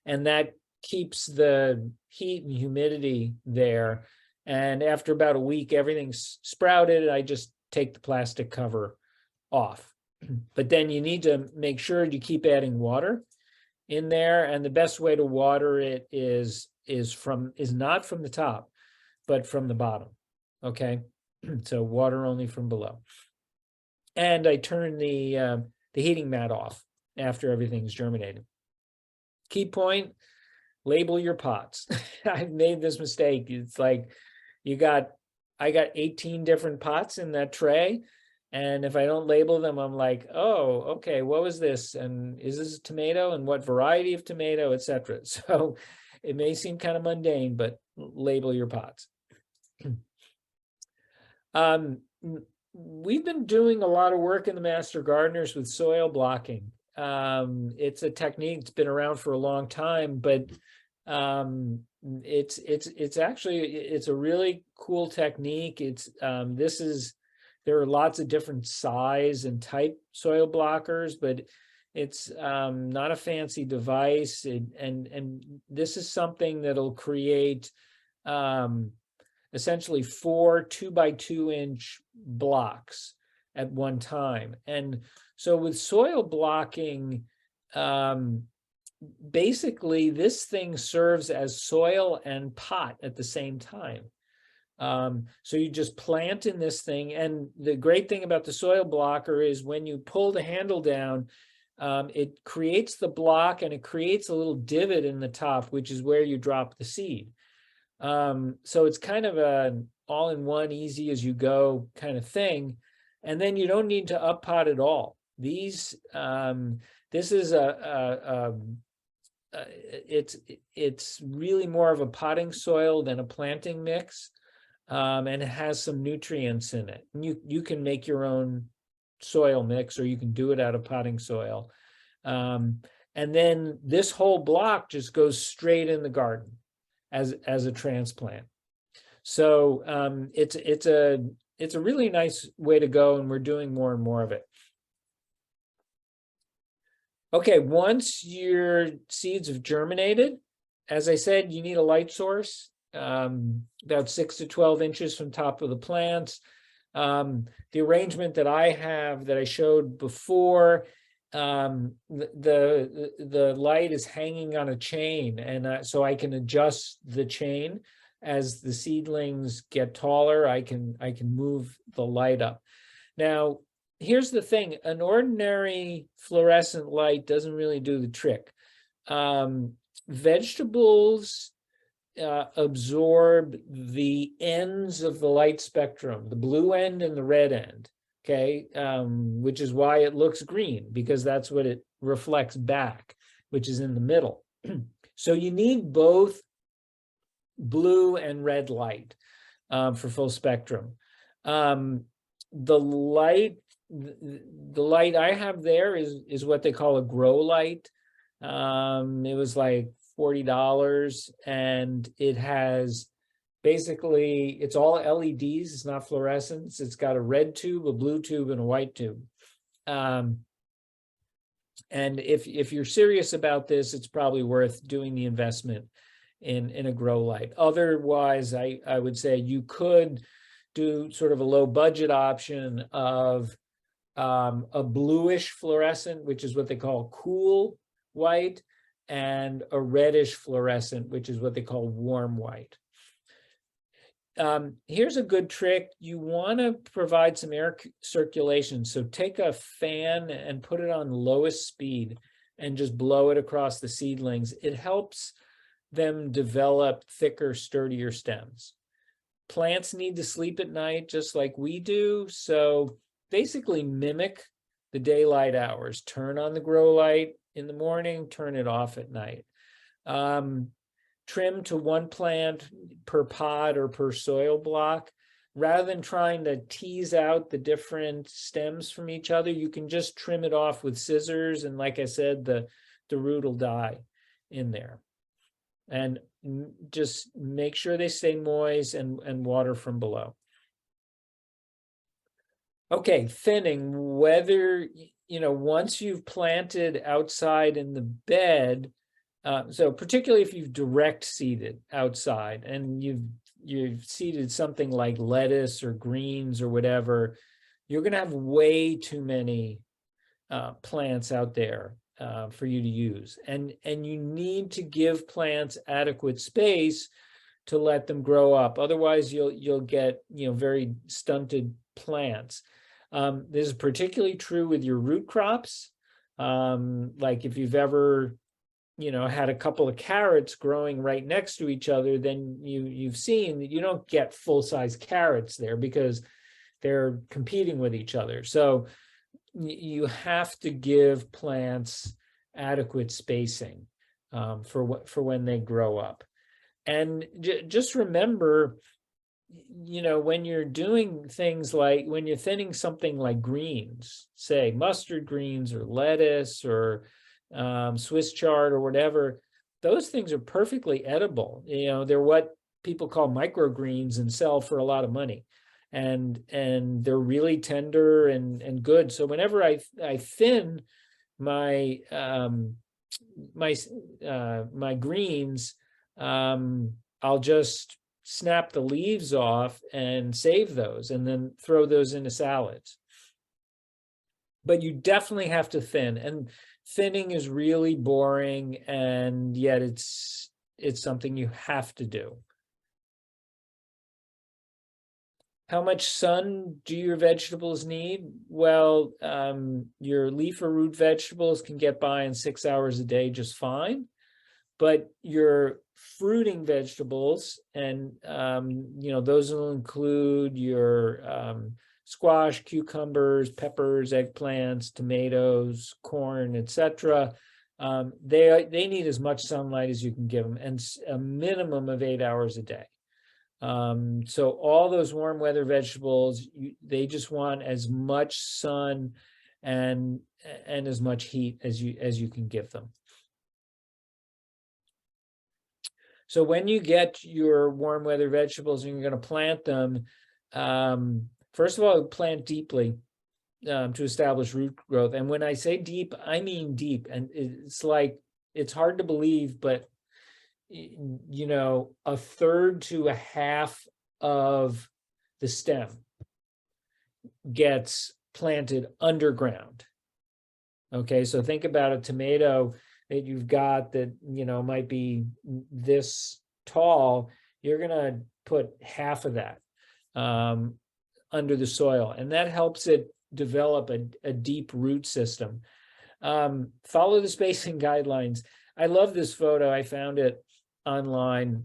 and that keeps the heat and humidity there. And after about a week, everything's sprouted. I just take the plastic cover off. But then you need to make sure you keep adding water in there, and the best way to water it is not from the top, but from the bottom. Okay, so water only from below. And I turn the heating mat off after everything's germinated. Key point: label your pots. I've made this mistake. It's like I got 18 different pots in that tray, And if I don't label them, I'm like, oh, okay, what was this? And is this a tomato? And what variety of tomato, etc. So it may seem kind of mundane, but label your pots. We've been doing a lot of work in the Master Gardeners with soil blocking. It's a technique that's been around for a long time, but it's actually it's a really cool technique. There are lots of different size and type soil blockers, but it's not a fancy device. And this is something that'll create essentially 4 2x2-inch blocks at one time. And so with soil blocking, basically this thing serves as soil and pot at the same time. So you just plant in this thing. And the great thing about the soil blocker is when you pull the handle down, it creates the block and it creates a little divot in the top, which is where you drop the seed. So it's kind of an all-in-one, easy as you go kind of thing. And then you don't need to up pot at all. This is it's really more of a potting soil than a planting mix, and it has some nutrients in it. And you can make your own soil mix, or you can do it out of potting soil. And then this whole block just goes straight in the garden as a transplant. So it's a really nice way to go, and we're doing more and more of it. Okay, once your seeds have germinated, as I said, you need a light source, about 6 to 12 inches from top of the plants. The arrangement that I have that I showed before, the light is hanging on a chain, and so I can adjust the chain as the seedlings get taller. I can move the light up. Now, here's the thing: an ordinary fluorescent light doesn't really do the trick. Vegetables absorb the ends of the light spectrum, the blue end and the red end. Okay, which is why it looks green, because that's what it reflects back, which is in the middle. So you need both blue and red light for full spectrum. The light I have there is what they call a grow light. It was like $40, and it has basically, it's all LEDs. It's not fluorescence. It's got a red tube, a blue tube, and a white tube. And if you're serious about this, it's probably worth doing the investment in a grow light. Otherwise, I would say you could do sort of a low budget option of a bluish fluorescent, which is what they call cool white, and a reddish fluorescent, which is what they call warm white. Here's a good trick. You want to provide some air circulation. So take a fan and put it on lowest speed and just blow it across the seedlings. It helps them develop thicker, sturdier stems. Plants need to sleep at night just like we do. So basically mimic the daylight hours. Turn on the grow light in the morning, turn it off at night. Trim to one plant per pod or per soil block. Rather than trying to tease out the different stems from each other, you can just trim it off with scissors. And like I said, the root will die in there. And just make sure they stay moist and water from below. Okay, thinning, whether, once you've planted outside in the bed, so particularly if you've direct seeded outside and you've seeded something like lettuce or greens or whatever, you're going to have way too many plants out there for you to use, and you need to give plants adequate space to let them grow up. Otherwise, you'll get very stunted plants. This is particularly true with your root crops. Like if you've ever had a couple of carrots growing right next to each other, then you've seen that you don't get full-size carrots there because they're competing with each other. So you have to give plants adequate spacing for when they grow up. And just remember, when you're doing things like, when you're thinning something like greens, say mustard greens or lettuce or Swiss chard or whatever, those things are perfectly edible. They're what people call microgreens and sell for a lot of money. And they're really tender and good. So whenever I thin my my greens, I'll just snap the leaves off and save those and then throw those into salads. But you definitely have to thin, and thinning is really boring, and yet it's something you have to do. How much sun do your vegetables need? Well, your leaf or root vegetables can get by in 6 hours a day just fine. But your fruiting vegetables, and those will include your squash, cucumbers, peppers, eggplants, tomatoes, corn, etc. They need as much sunlight as you can give them, and a minimum of 8 hours a day. So all those warm weather vegetables, they just want as much sun and as much heat as you can give them. So when you get your warm weather vegetables and you're going to plant them, first of all, plant deeply to establish root growth. And when I say deep, I mean deep. And it's hard to believe, but a third to a half of the stem gets planted underground. Okay, so think about a tomato that you've got that, might be this tall. You're going to put half of that under the soil, and that helps it develop a deep root system. Follow the spacing guidelines. I love this photo. I found it online.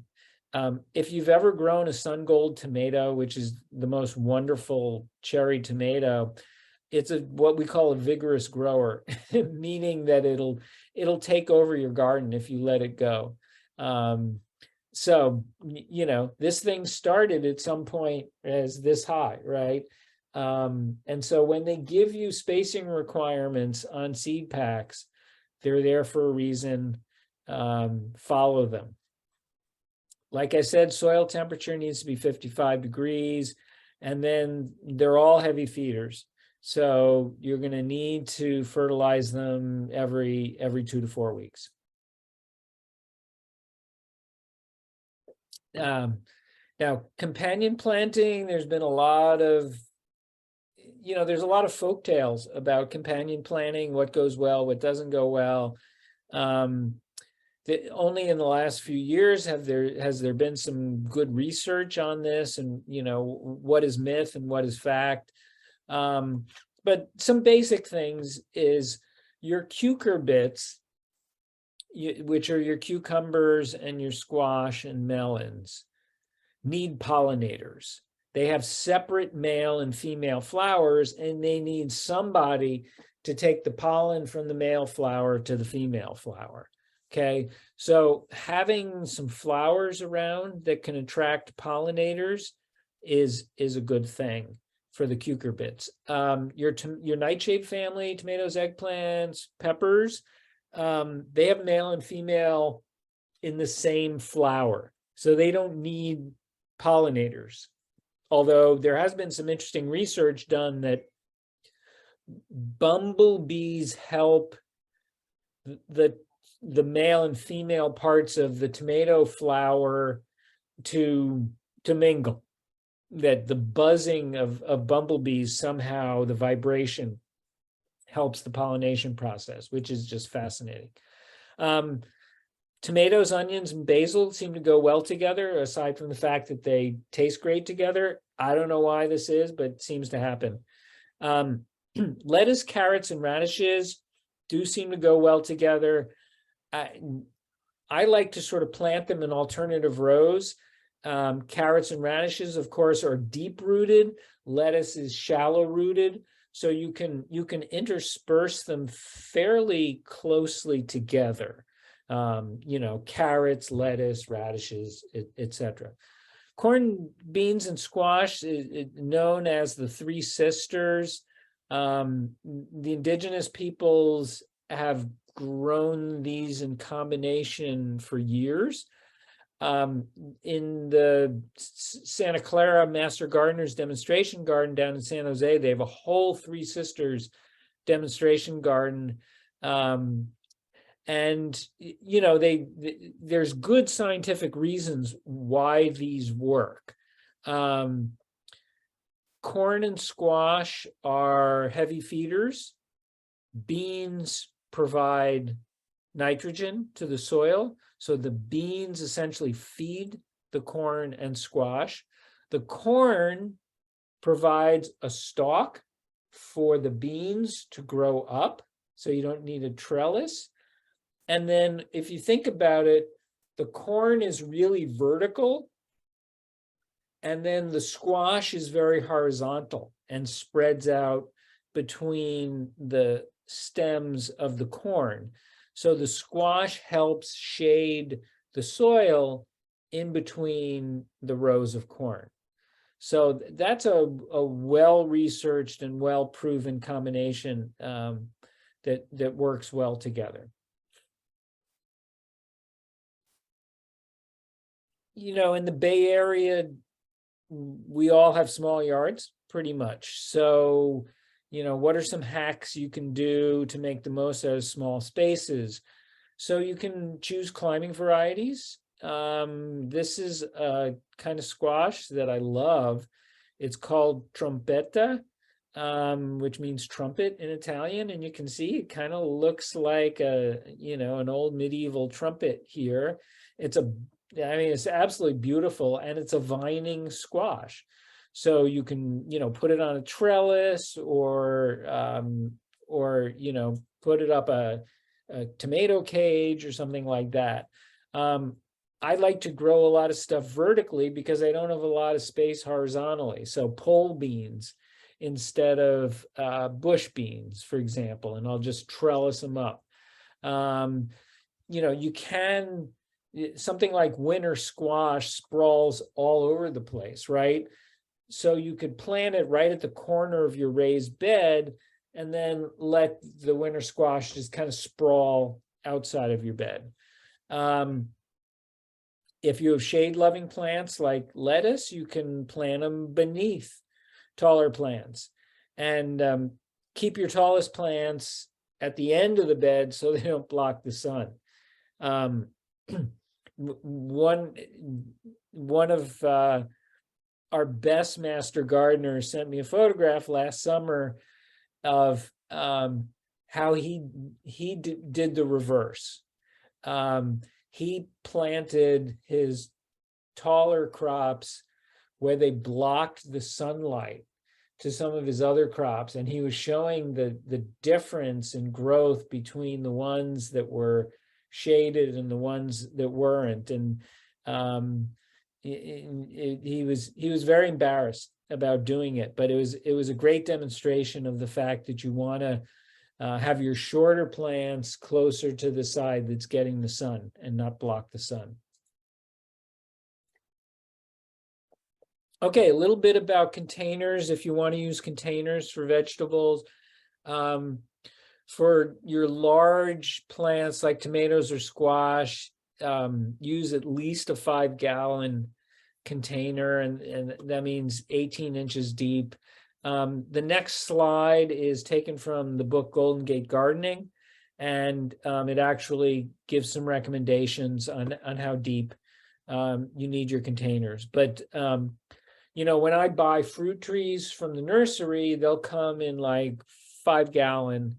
If you've ever grown a sun gold tomato, which is the most wonderful cherry tomato, it's what we call a vigorous grower, meaning that it'll take over your garden if you let it go. So, this thing started at some point as this high, right? And so when they give you spacing requirements on seed packs, they're there for a reason. Follow them. Like I said, soil temperature needs to be 55 degrees, and then they're all heavy feeders. So you're going to need to fertilize them every 2 to 4 weeks. Now, companion planting, there's been a lot of, there's a lot of folk tales about companion planting, what goes well, what doesn't go well. Only in the last few years has there been some good research on this, and what is myth and what is fact. But some basic things is your cucurbits, which are your cucumbers and your squash and melons, need pollinators. They have separate male and female flowers, and they need somebody to take the pollen from the male flower to the female flower. Okay, so having some flowers around that can attract pollinators is a good thing for the cucurbits. Your nightshade family, tomatoes, eggplants, peppers, they have male and female in the same flower, so they don't need pollinators. Although there has been some interesting research done that bumblebees help the male and female parts of the tomato flower to mingle. That the buzzing of bumblebees, somehow the vibration helps the pollination process, which is just fascinating. Tomatoes, onions, and basil seem to go well together, aside from the fact that they taste great together. I don't know why this is, but it seems to happen. Lettuce, carrots, and radishes do seem to go well together. I like to sort of plant them in alternative rows. Carrots and radishes, of course, are deep rooted. Lettuce is shallow rooted. So you can intersperse them fairly closely together. Carrots, lettuce, radishes, etc. Corn, beans, and squash, known as the Three Sisters. The indigenous peoples have grown these in combination for years. In the Santa Clara Master Gardeners demonstration garden down in San Jose, they have a whole Three Sisters demonstration garden. And there's good scientific reasons why these work. Corn and squash are heavy feeders. Beans provide nitrogen to the soil. So the beans essentially feed the corn and squash. The corn provides a stalk for the beans to grow up, so you don't need a trellis. And then if you think about it, the corn is really vertical, and then the squash is very horizontal and spreads out between the stems of the corn. So the squash helps shade the soil in between the rows of corn. So that's a well-researched and well-proven combination that works well together. In the Bay Area, we all have small yards, pretty much. So, what are some hacks you can do to make the most out of small spaces? So you can choose climbing varieties. This is a kind of squash that I love. It's called trompetta, which means trumpet in Italian. And you can see it kind of looks like an old medieval trumpet here. It's absolutely beautiful, and it's a vining squash. So you can, put it on a trellis or put it up a tomato cage or something like that. I like to grow a lot of stuff vertically because I don't have a lot of space horizontally. So pole beans instead of bush beans, for example, and I'll just trellis them up. You can, something like winter squash sprawls all over the place, right? So you could plant it right at the corner of your raised bed and then let the winter squash just kind of sprawl outside of your bed. If you have shade-loving plants like lettuce, you can plant them beneath taller plants. And keep your tallest plants at the end of the bed so they don't block the sun. One of our best master gardeners sent me a photograph last summer of how he did the reverse. He planted his taller crops where they blocked the sunlight to some of his other crops, and he was showing the difference in growth between the ones that were shaded and the ones that weren't. And he was very embarrassed about doing it, but it was a great demonstration of the fact that you want to have your shorter plants closer to the side that's getting the sun and not block the sun. Okay, a little bit about containers. If you want to use containers for vegetables, for your large plants like tomatoes or squash, use at least a 5-gallon container, and that means 18 inches deep. The next slide is taken from the book Golden Gate Gardening, and it actually gives some recommendations on how deep you need your containers. But when I buy fruit trees from the nursery, they'll come in like 5-gallon,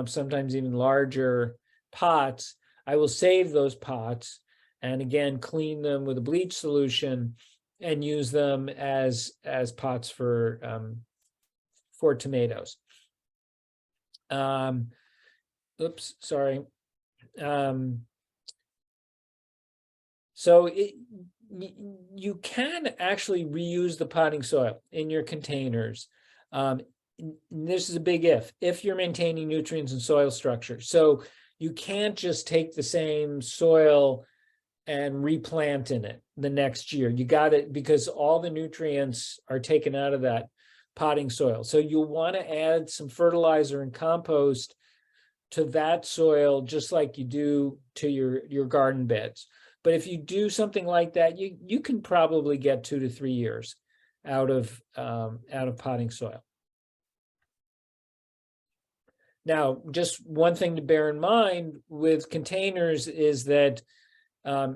sometimes even larger pots. I will save those pots and again clean them with a bleach solution and use them as pots for tomatoes. Oops, sorry. So you can actually reuse the potting soil in your containers. This is a big if you're maintaining nutrients and soil structure. So you can't just take the same soil and replant in it the next year. You got it, because all the nutrients are taken out of that potting soil. So you'll want to add some fertilizer and compost to that soil, just like you do to your garden beds. But if you do something like that, you can probably get 2 to 3 years out of potting soil. Now, just one thing to bear in mind with containers is that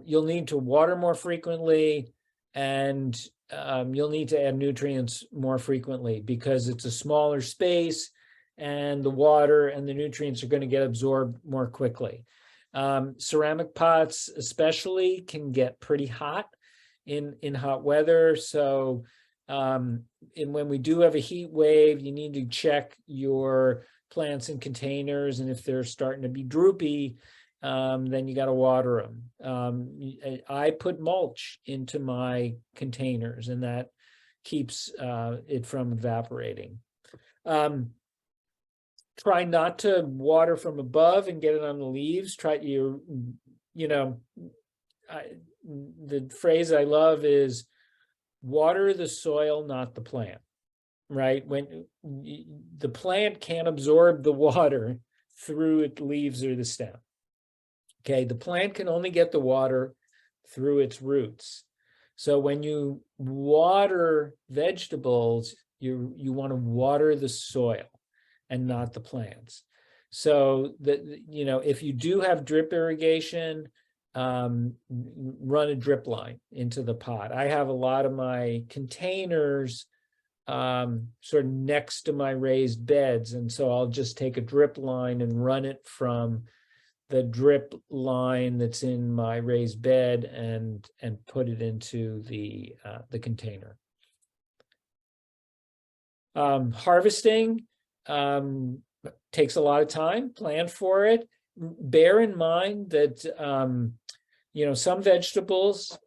you'll need to water more frequently, and you'll need to add nutrients more frequently, because it's a smaller space and the water and the nutrients are going to get absorbed more quickly. Ceramic pots especially can get pretty hot in hot weather. So and when we do have a heat wave, you need to check your plants in containers, and if they're starting to be droopy, then you got to water them. I put mulch into my containers, and that keeps it from evaporating. Try not to water from above and get it on the leaves. The phrase I love is water the soil, not the plant, right? When the plant can't absorb the water through its leaves or the stem. Okay, the plant can only get the water through its roots. So when you water vegetables, you want to water the soil and not the plants. So that, if you do have drip irrigation, run a drip line into the pot. I have a lot of my containers sort of next to my raised beds, and so I'll just take a drip line and run it from the drip line that's in my raised bed and put it into the container. Harvesting takes a lot of time. Plan for it. Bear in mind that some vegetables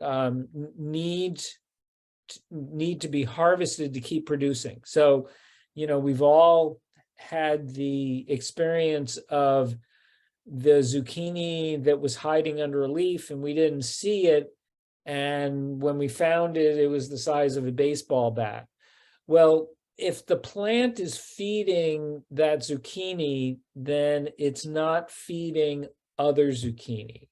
need to be harvested to keep producing. So we've all had the experience of the zucchini that was hiding under a leaf and we didn't see it, and when we found it, it was the size of a baseball bat. Well, if the plant is feeding that zucchini, then it's not feeding other zucchini.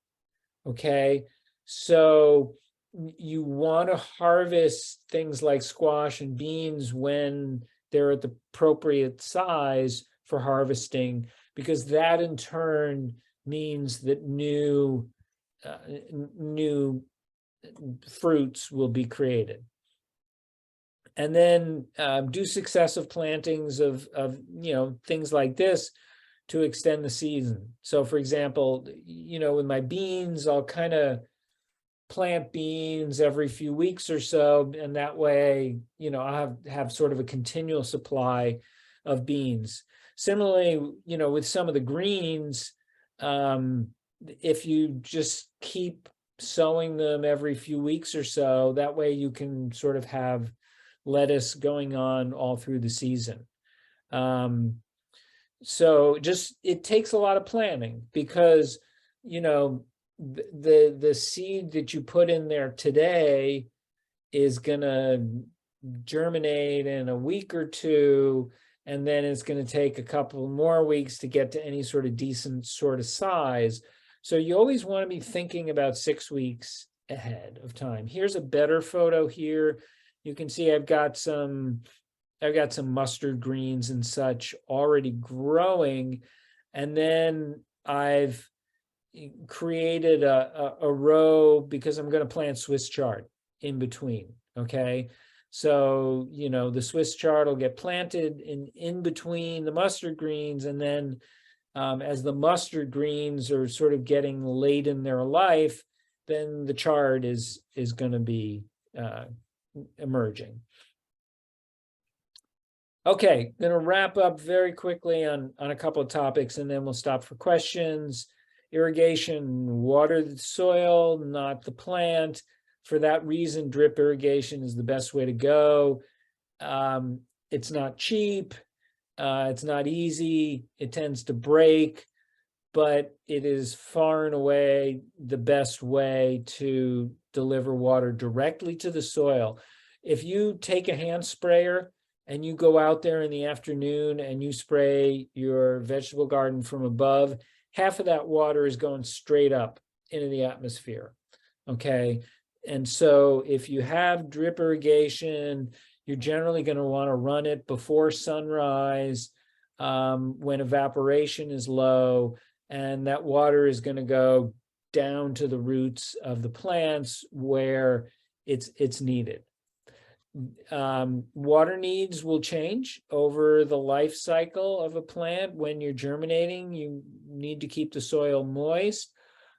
Okay, so you want to harvest things like squash and beans when they're at the appropriate size for harvesting, because that in turn means that new fruits will be created. And then do successive plantings of things like this to extend the season. So for example, with my beans, I'll kind of plant beans every few weeks or so, and that way, I'll have sort of a continual supply of beans. Similarly, with some of the greens, if you just keep sowing them every few weeks or so, that way you can sort of have lettuce going on all through the season. So it takes a lot of planning, because the seed that you put in there today is gonna germinate in a week or two, and then it's going to take a couple more weeks to get to any sort of decent sort of size. So you always want to be thinking about 6 weeks ahead of time. Here's a better photo here. You can see I've got some mustard greens and such already growing, and then I've created a row because I'm going to plant Swiss chard in between. Okay, so the Swiss chard will get planted in between the mustard greens, and then as the mustard greens are sort of getting late in their life, then the chard is going to be emerging. Okay, going to wrap up very quickly on a couple of topics, and then we'll stop for questions. Irrigation, water the soil, not the plant. for that reason, drip irrigation is the best way to go. It's not cheap. It's not easy. It tends to break, but it is far and away the best way to deliver water directly to the soil. If you take a hand sprayer and you go out there in the afternoon and you spray your vegetable garden from above, half of that water is going straight up into the atmosphere, okay? And so if you have drip irrigation, you're generally going to want to run it before sunrise, when evaporation is low, and that water is going to go down to the roots of the plants where it's needed. Water needs will change over the life cycle of a plant. When you're germinating, you need to keep the soil moist.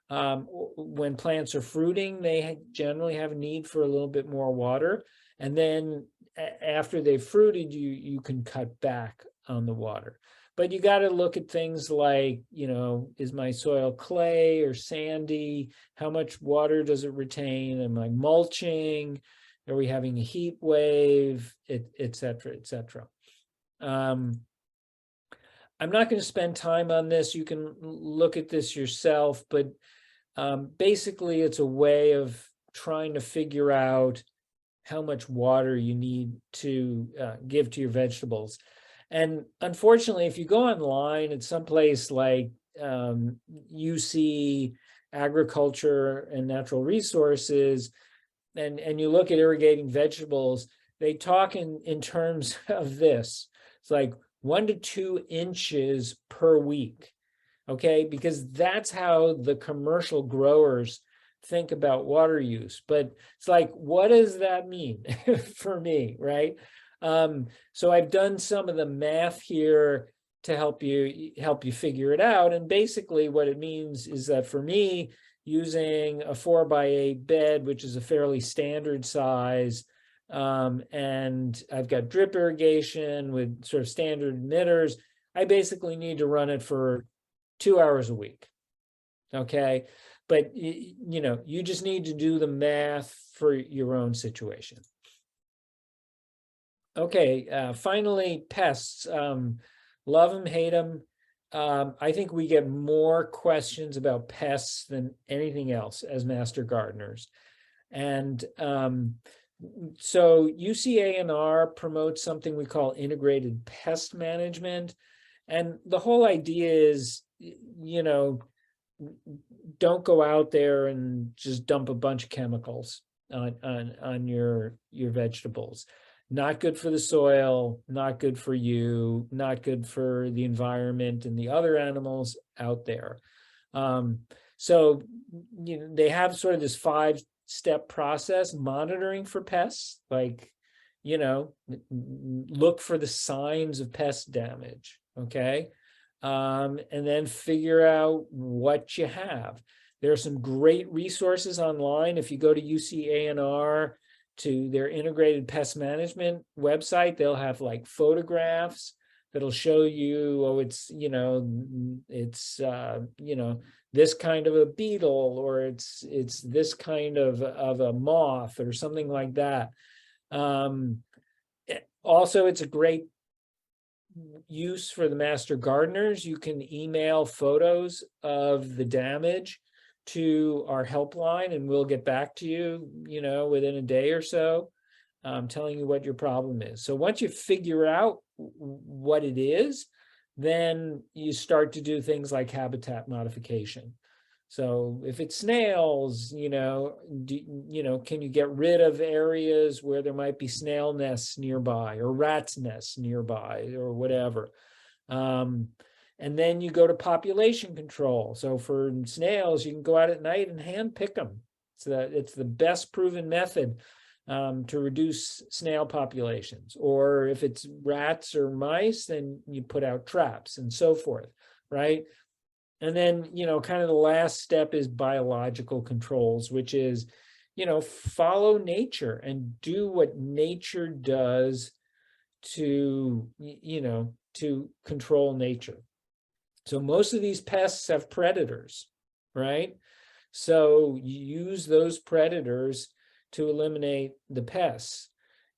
When plants are fruiting, they generally have a need for a little bit more water. And then after they've fruited, you can cut back on the water. But you got to look at things like, is my soil clay or sandy? How much water does it retain? Am I mulching? Are we having a heat wave, et cetera, et cetera. I'm not going to spend time on this. You can look at this yourself, but basically it's a way of trying to figure out how much water you need to give to your vegetables. And unfortunately, if you go online at some place like UC Agriculture and Natural Resources, and you look at irrigating vegetables, they talk in terms of this. It's like 1 to 2 inches per week, okay? Because that's how the commercial growers think about water use. But it's like, what does that mean for me, right? So I've done some of the math here to help you figure it out. And basically what it means is that for me, using a 4x8 bed, which is a fairly standard size, and I've got drip irrigation with sort of standard emitters, I basically need to run it for 2 hours a week, okay? But, you just need to do the math for your own situation. Okay, finally, pests. Love them, hate them. I think we get more questions about pests than anything else as master gardeners. And so UCA&R promotes something we call integrated pest management. And the whole idea is, don't go out there and just dump a bunch of chemicals on your vegetables. Not good for the soil, not good for you, not good for the environment and the other animals out there. So they have sort of this 5-step process, monitoring for pests, like, look for the signs of pest damage, okay? And then figure out what you have. There are some great resources online. If you go to UCA&R, to their integrated pest management website, they'll have like photographs that'll show you, oh, it's this kind of a beetle, or it's this kind of a moth or something like that. Also, it's a great use for the master gardeners. You can email photos of the damage to our helpline, and we'll get back to you, within a day or so, telling you what your problem is. So once you figure out what it is, then you start to do things like habitat modification. So if it's snails, can you get rid of areas where there might be snail nests nearby or rats nests nearby or whatever? And then you go to population control. So for snails, you can go out at night and hand pick them. It's the best proven method to reduce snail populations. Or if it's rats or mice, then you put out traps and so forth, right? And then, kind of the last step is biological controls, which is, follow nature and do what nature does to, to control nature. So most of these pests have predators, right? So you use those predators to eliminate the pests.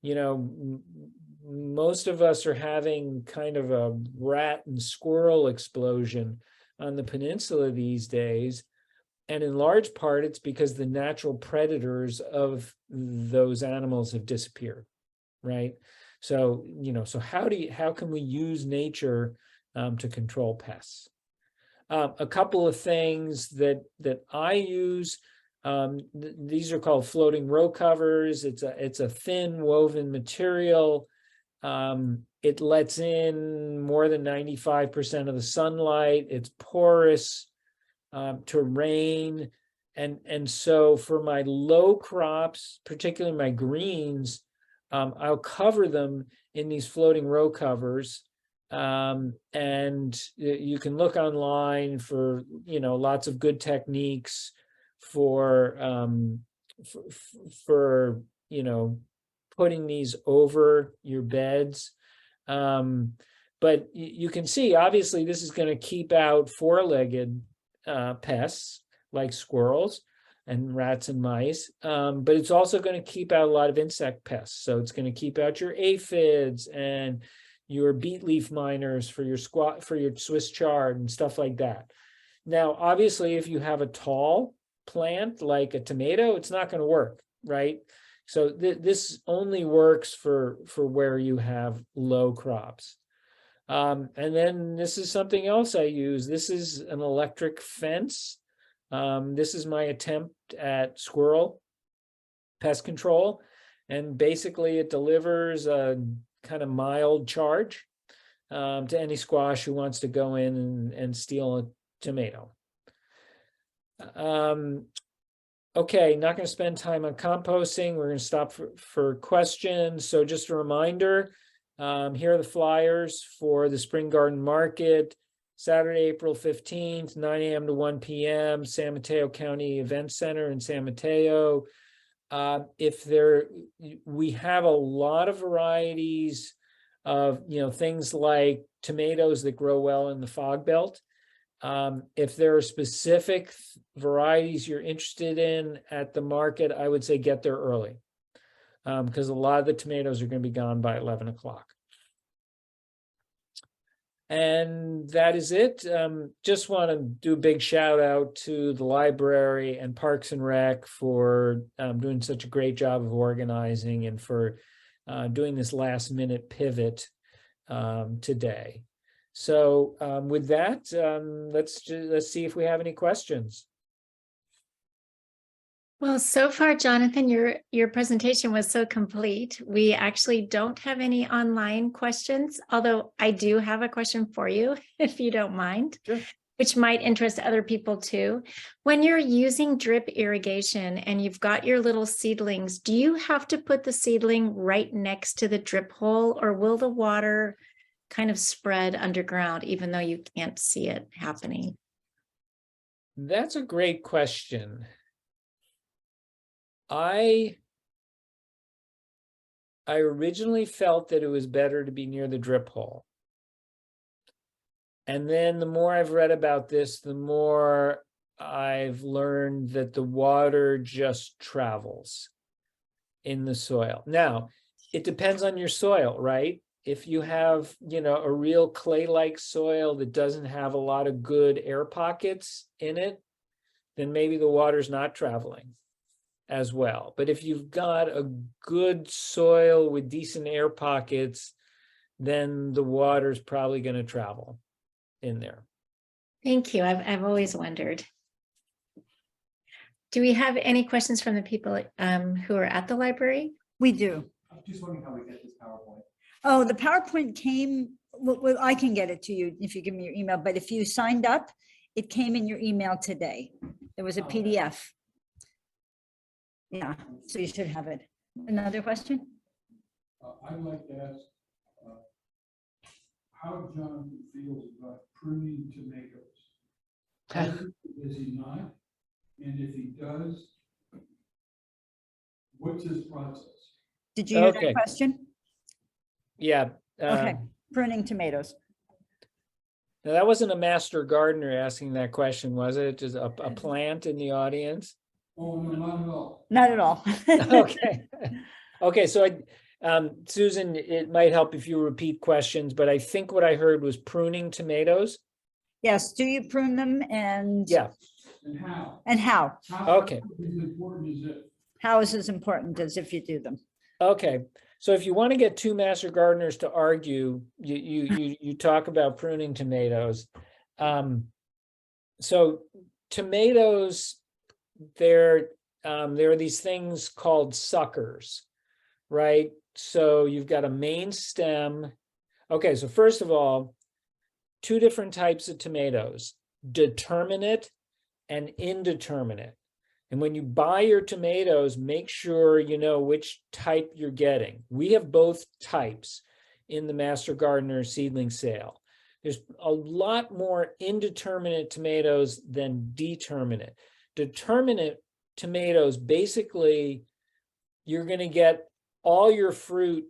You know, most of us are having kind of a rat and squirrel explosion on the peninsula these days. And in large part, it's because the natural predators of those animals have disappeared, right? So, you know, so how can we use nature to control pests? A couple of things that I use, these are called floating row covers. It's a thin woven material. It lets in more than 95% of the sunlight. It's porous to rain. And so for my low crops, particularly my greens, I'll cover them in these floating row covers. And you can look online for, you know, lots of good techniques for you know, putting these over your beds. But you can see, obviously, this is going to keep out four-legged pests like squirrels and rats and mice, but it's also going to keep out a lot of insect pests. So it's going to keep out your aphids and your beet leaf miners for your Swiss chard and stuff like that. Now, obviously, if you have a tall plant like a tomato, it's not going to work, right? So this only works for where you have low crops. And then this is something else I use. This is an electric fence. This is my attempt at squirrel pest control. And basically it delivers a kind of mild charge to any squash who wants to go in and steal a tomato. Okay, not going to spend time on composting. We're going to stop for questions. So just a reminder, here are the flyers for the Spring Garden Market, Saturday, April 15th, 9 a.m. to 1 p.m., San Mateo County Event Center in San Mateo. We have a lot of varieties of, you know, things like tomatoes that grow well in the fog belt. If there are specific varieties you're interested in at the market, I would say get there early, because a lot of the tomatoes are going to be gone by 11 o'clock. And that is it. Just want to do a big shout out to the library and Parks and Rec for doing such a great job of organizing and for doing this last minute pivot today. So with that, let's see if we have any questions. Well, so far, Jonathan, your presentation was so complete. We actually don't have any online questions, although I do have a question for you, if you don't mind, Sure. Which might interest other people too. When you're using drip irrigation and you've got your little seedlings, do you have to put the seedling right next to the drip hole, or will the water kind of spread underground even though you can't see it happening? That's a great question. I originally felt that it was better to be near the drip hole. And then the more I've read about this, the more I've learned that the water just travels in the soil. Now, it depends on your soil, right? If you have, you know, a real clay-like soil that doesn't have a lot of good air pockets in it, then maybe the water's not traveling as well. But if you've got a good soil with decent air pockets, then the water's probably going to travel in there. Thank you. I've always wondered. Do we have any questions from the people who are at the library? We do. I'm just wondering how we get this PowerPoint. Oh, the PowerPoint came, well, I can get it to you if you give me your email, but if you signed up, it came in your email today. There was a PDF. Yeah, so you should have it. Another question? I'd like to ask how Jonathan feels about pruning tomatoes. Does he not? And if he does, what's his process? Did you hear Okay. that question? Yeah. Okay, pruning tomatoes. Now that wasn't a master gardener asking that question, was it? Just a plant in the audience? Oh, no, not at all. Not at all. Okay. Okay, so Susan, it might help if you repeat questions, but I think what I heard was pruning tomatoes. Yes, do you prune them and? Yeah, And how? And how? How Okay. is important is it? How is as important as if you do them? okay. So if you want to get two master gardeners to argue, you talk about pruning tomatoes. So tomatoes, there are these things called suckers, right? So you've got a main stem. Okay, so first of all, two different types of tomatoes, determinate and indeterminate. And when you buy your tomatoes, make sure you know which type you're getting. We have both types in the Master Gardener seedling sale. There's a lot more indeterminate tomatoes than determinate. Determinate tomatoes, basically, you're going to get all your fruit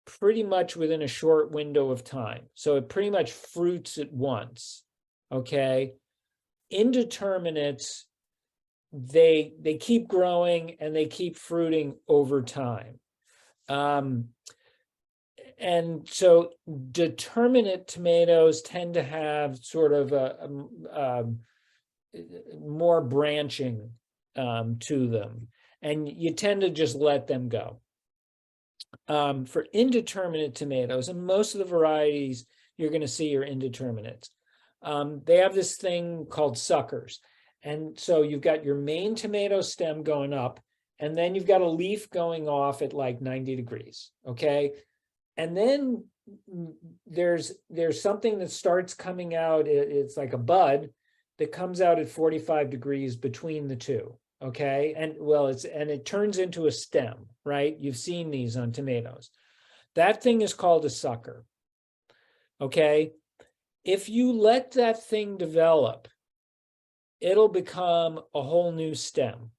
pretty much within a short window of time. So it pretty much fruits at once, okay? Indeterminates, they keep growing and they keep fruiting over time. And so determinate tomatoes tend to have sort of a more branching to them, and you tend to just let them go. For indeterminate tomatoes, and most of the varieties you're going to see are indeterminates, they have this thing called suckers. And so you've got your main tomato stem going up, and then you've got a leaf going off at like 90 degrees, okay? And then there's something that starts coming out, it's like a bud that comes out at 45 degrees between the two, okay? And well, it turns into a stem, right? You've seen these on tomatoes. That thing is called a sucker, okay? If you let that thing develop, it'll become a whole new stem,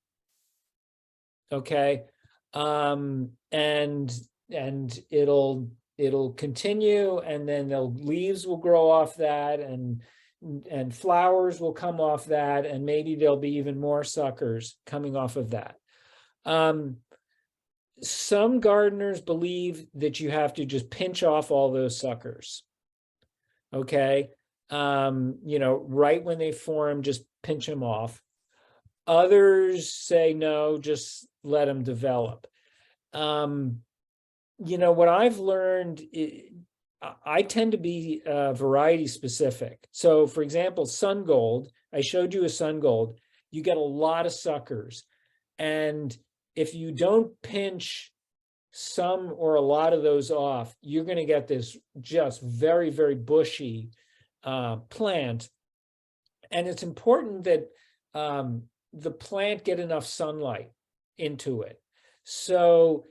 okay? And it'll continue, and then the leaves will grow off that, and flowers will come off that, and maybe there'll be even more suckers coming off of that. Some gardeners believe that you have to just pinch off all those suckers, okay? Right when they form, just pinch them off. Others say, no, just let them develop. What I've learned, I tend to be variety specific. So for example, Sun Gold, I showed you a Sun Gold, you get a lot of suckers. And if you don't pinch some or a lot of those off, you're going to get this just very, very bushy plant. And it's important that the plant get enough sunlight into it. So,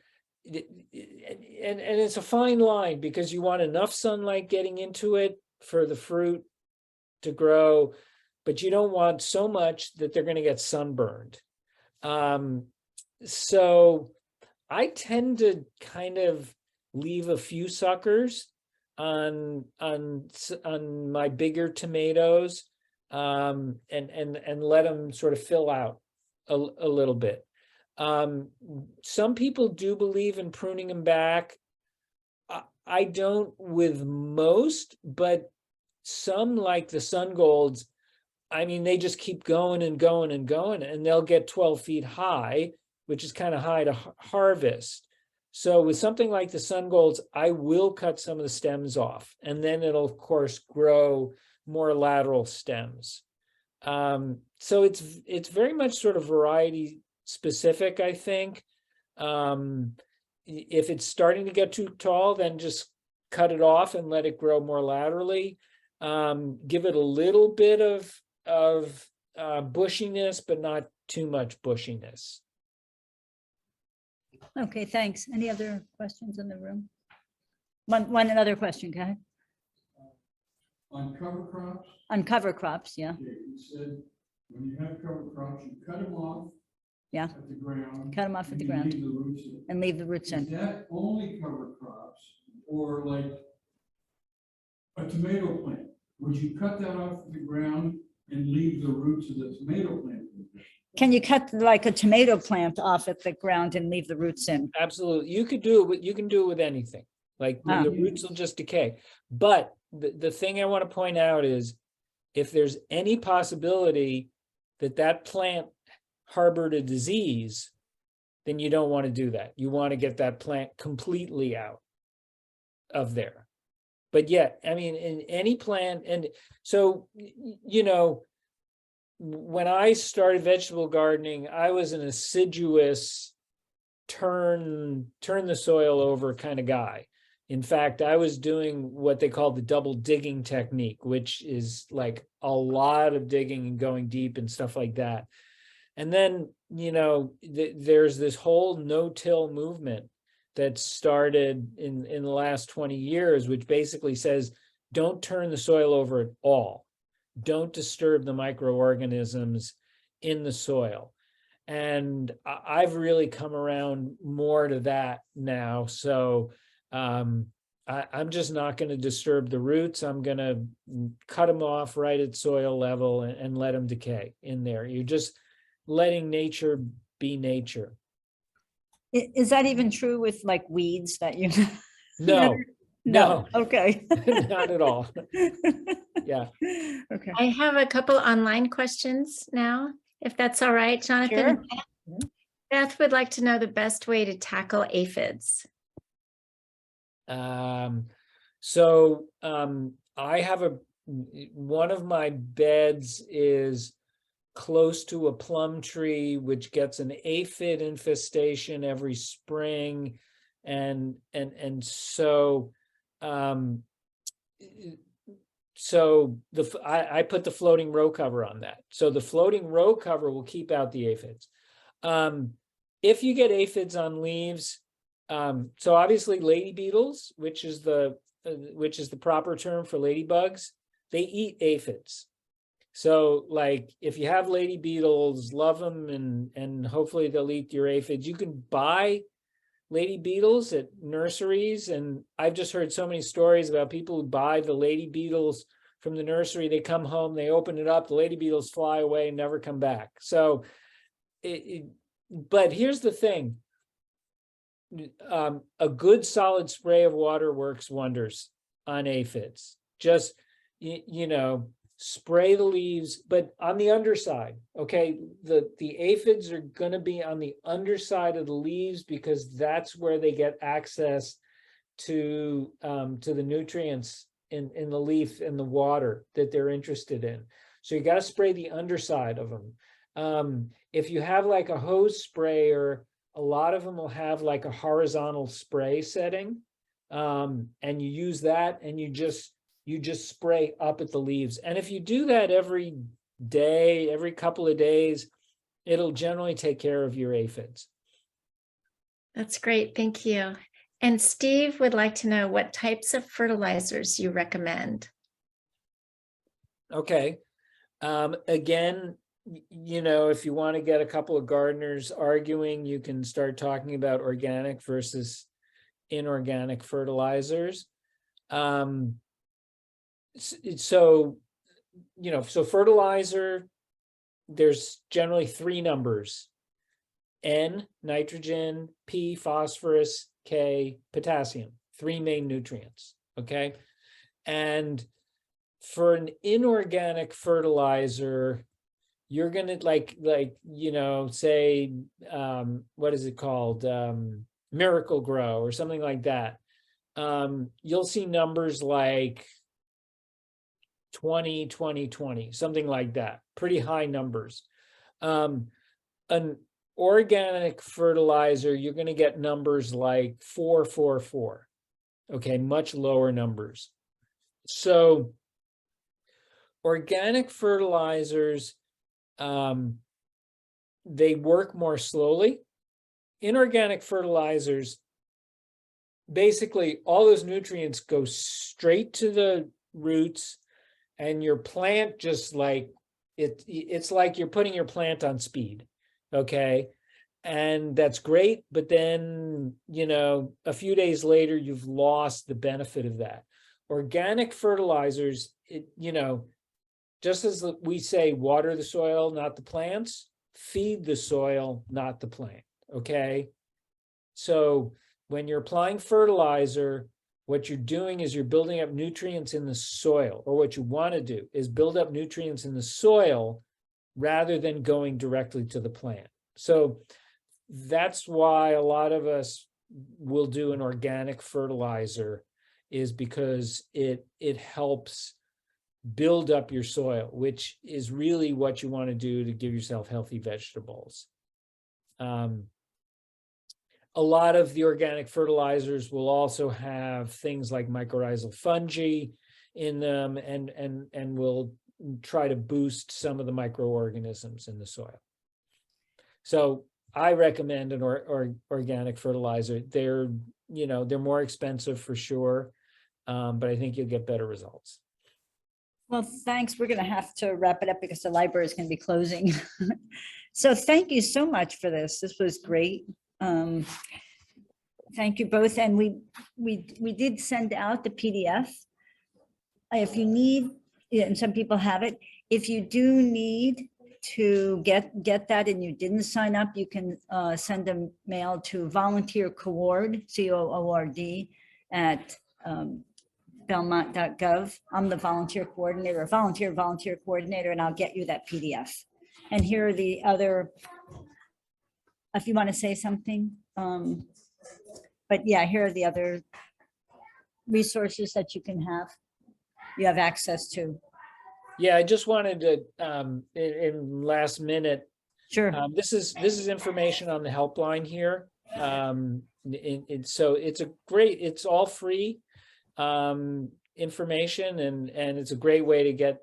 and it's a fine line, because you want enough sunlight getting into it for the fruit to grow, but you don't want so much that they're going to get sunburned. So I tend to kind of leave a few suckers on my bigger tomatoes, and let them sort of fill out a little bit. Some people do believe in pruning them back. I don't with most, but some, like the Sun Golds, I mean, they just keep going and going and going, and they'll get 12 feet high, which is kind of high to harvest. So with something like the Sun Golds, I will cut some of the stems off, and then it'll of course grow more lateral stems. So it's very much sort of variety specific, I think. If it's starting to get too tall, then just cut it off and let it grow more laterally. Give it a little bit of bushiness, but not too much bushiness. Okay, thanks. Any other questions in the room? One another question, go ahead. On cover crops, On cover crops, yeah, okay, you said when you have cover crops, you cut them off. Yeah. At the ground. cut them off at and the you ground leave the roots in. and leave the roots Is in. that only cover crops, or like a tomato plant? Would you cut that off of the ground and leave the roots of the tomato plant Can you cut like a tomato plant off at the ground and leave the roots in? Absolutely. You could do it, you can do it with anything. Like the roots will just decay. But the thing I want to point out is if there's any possibility that that plant harbored a disease, then you don't want to do that. You want to get that plant completely out of there. But yet, I mean, in any plant, and so, you know, when I started vegetable gardening, I was an assiduous turn the soil over kind of guy. In fact, I was doing what they call the double digging technique, which is like a lot of digging and going deep and stuff like that. And then, you know, there's this whole no-till movement that started in the last 20 years, which basically says, don't turn the soil over at all. Don't disturb the microorganisms in the soil. And I've really come around more to that now. So I'm just not going to disturb the roots. I'm going to cut them off right at soil level and let them decay in there. You're just letting nature be nature. Is that even true with like weeds that you? No, No, okay. not at all. Yeah. Okay. I have a couple online questions now, if that's all right, Jonathan. Sure. Beth would like to know the best way to tackle aphids. I have one of my beds is close to a plum tree, which gets an aphid infestation every spring. I put the floating row cover on that. So the floating row cover will keep out the aphids. If you get aphids on leaves, so obviously lady beetles, which is the proper term for ladybugs, they eat aphids. So like if you have lady beetles, love them and hopefully they'll eat your aphids. You can buy lady beetles at nurseries, and I've just heard so many stories about people who buy the lady beetles from the nursery. They come home, they open it up, the lady beetles fly away and never come back. So but here's the thing. A good solid spray of water works wonders on aphids. Just, you know, spray the leaves, but on the underside, okay? The aphids are going to be on the underside of the leaves because that's where they get access to the nutrients in the leaf and the water that they're interested in. So you got to spray the underside of them. If you have like a hose sprayer, a lot of them will have like a horizontal spray setting, and you use that and you just spray up at the leaves. And if you do that every day, every couple of days, it'll generally take care of your aphids. That's great. Thank you. And Steve would like to know what types of fertilizers you recommend. Okay. Again, you know, if you want to get a couple of gardeners arguing, you can start talking about organic versus inorganic fertilizers. So, you know, so fertilizer, there's generally 3 numbers: N, nitrogen, P, phosphorus, K, potassium, 3 main nutrients, okay? And for an inorganic fertilizer, you're gonna like, you know, say, what is it called? Miracle Grow or something like that. You'll see numbers like 20, 20, 20, something like that, pretty high numbers. An organic fertilizer, you're going to get numbers like 4, 4, 4. Okay, much lower numbers. So organic fertilizers, they work more slowly. Inorganic fertilizers, basically all those nutrients go straight to the roots, and your plant just like it's like you're putting your plant on speed. Okay. And that's great. But then, you know, a few days later, you've lost the benefit of that. Organic fertilizers, you know, just as we say, water the soil, not the plants, feed the soil, not the plant, okay? So when you're applying fertilizer, what you're doing is you're building up nutrients in the soil, or what you want to do is build up nutrients in the soil rather than going directly to the plant. So that's why a lot of us will do an organic fertilizer, is because it helps build up your soil, which is really what you want to do to give yourself healthy vegetables. A lot of the organic fertilizers will also have things like mycorrhizal fungi in them, and will try to boost some of the microorganisms in the soil. So I recommend an organic fertilizer. They're more expensive for sure, but I think you'll get better results. Well, thanks. We're going to have to wrap it up because the library is going to be closing. So thank you so much for this. This was great. Thank you both. And we did send out the PDF. If you need, and some people have it, if you do need to get that and you didn't sign up, you can send a mail to volunteer coord, COORD, at belmont.gov. I'm the volunteer coordinator, volunteer coordinator, and I'll get you that PDF. And here are the other, if you want to say something. But yeah, here are the other resources that you have access to. Yeah, I just wanted to, in last minute, Sure. this is information on the helpline here. So it's all free information, and it's a great way to get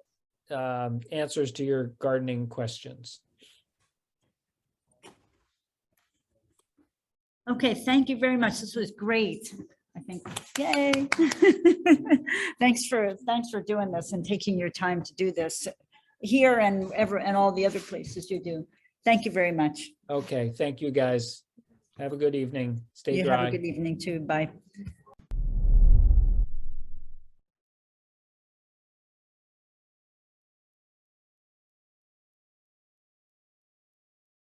answers to your gardening questions. Okay, thank you very much. This was great. I think, yay. Thanks for doing this and taking your time to do this here and all the other places you do. Thank you very much. Okay, thank you, guys. Have a good evening. Stay You dry. have a good evening too. Bye.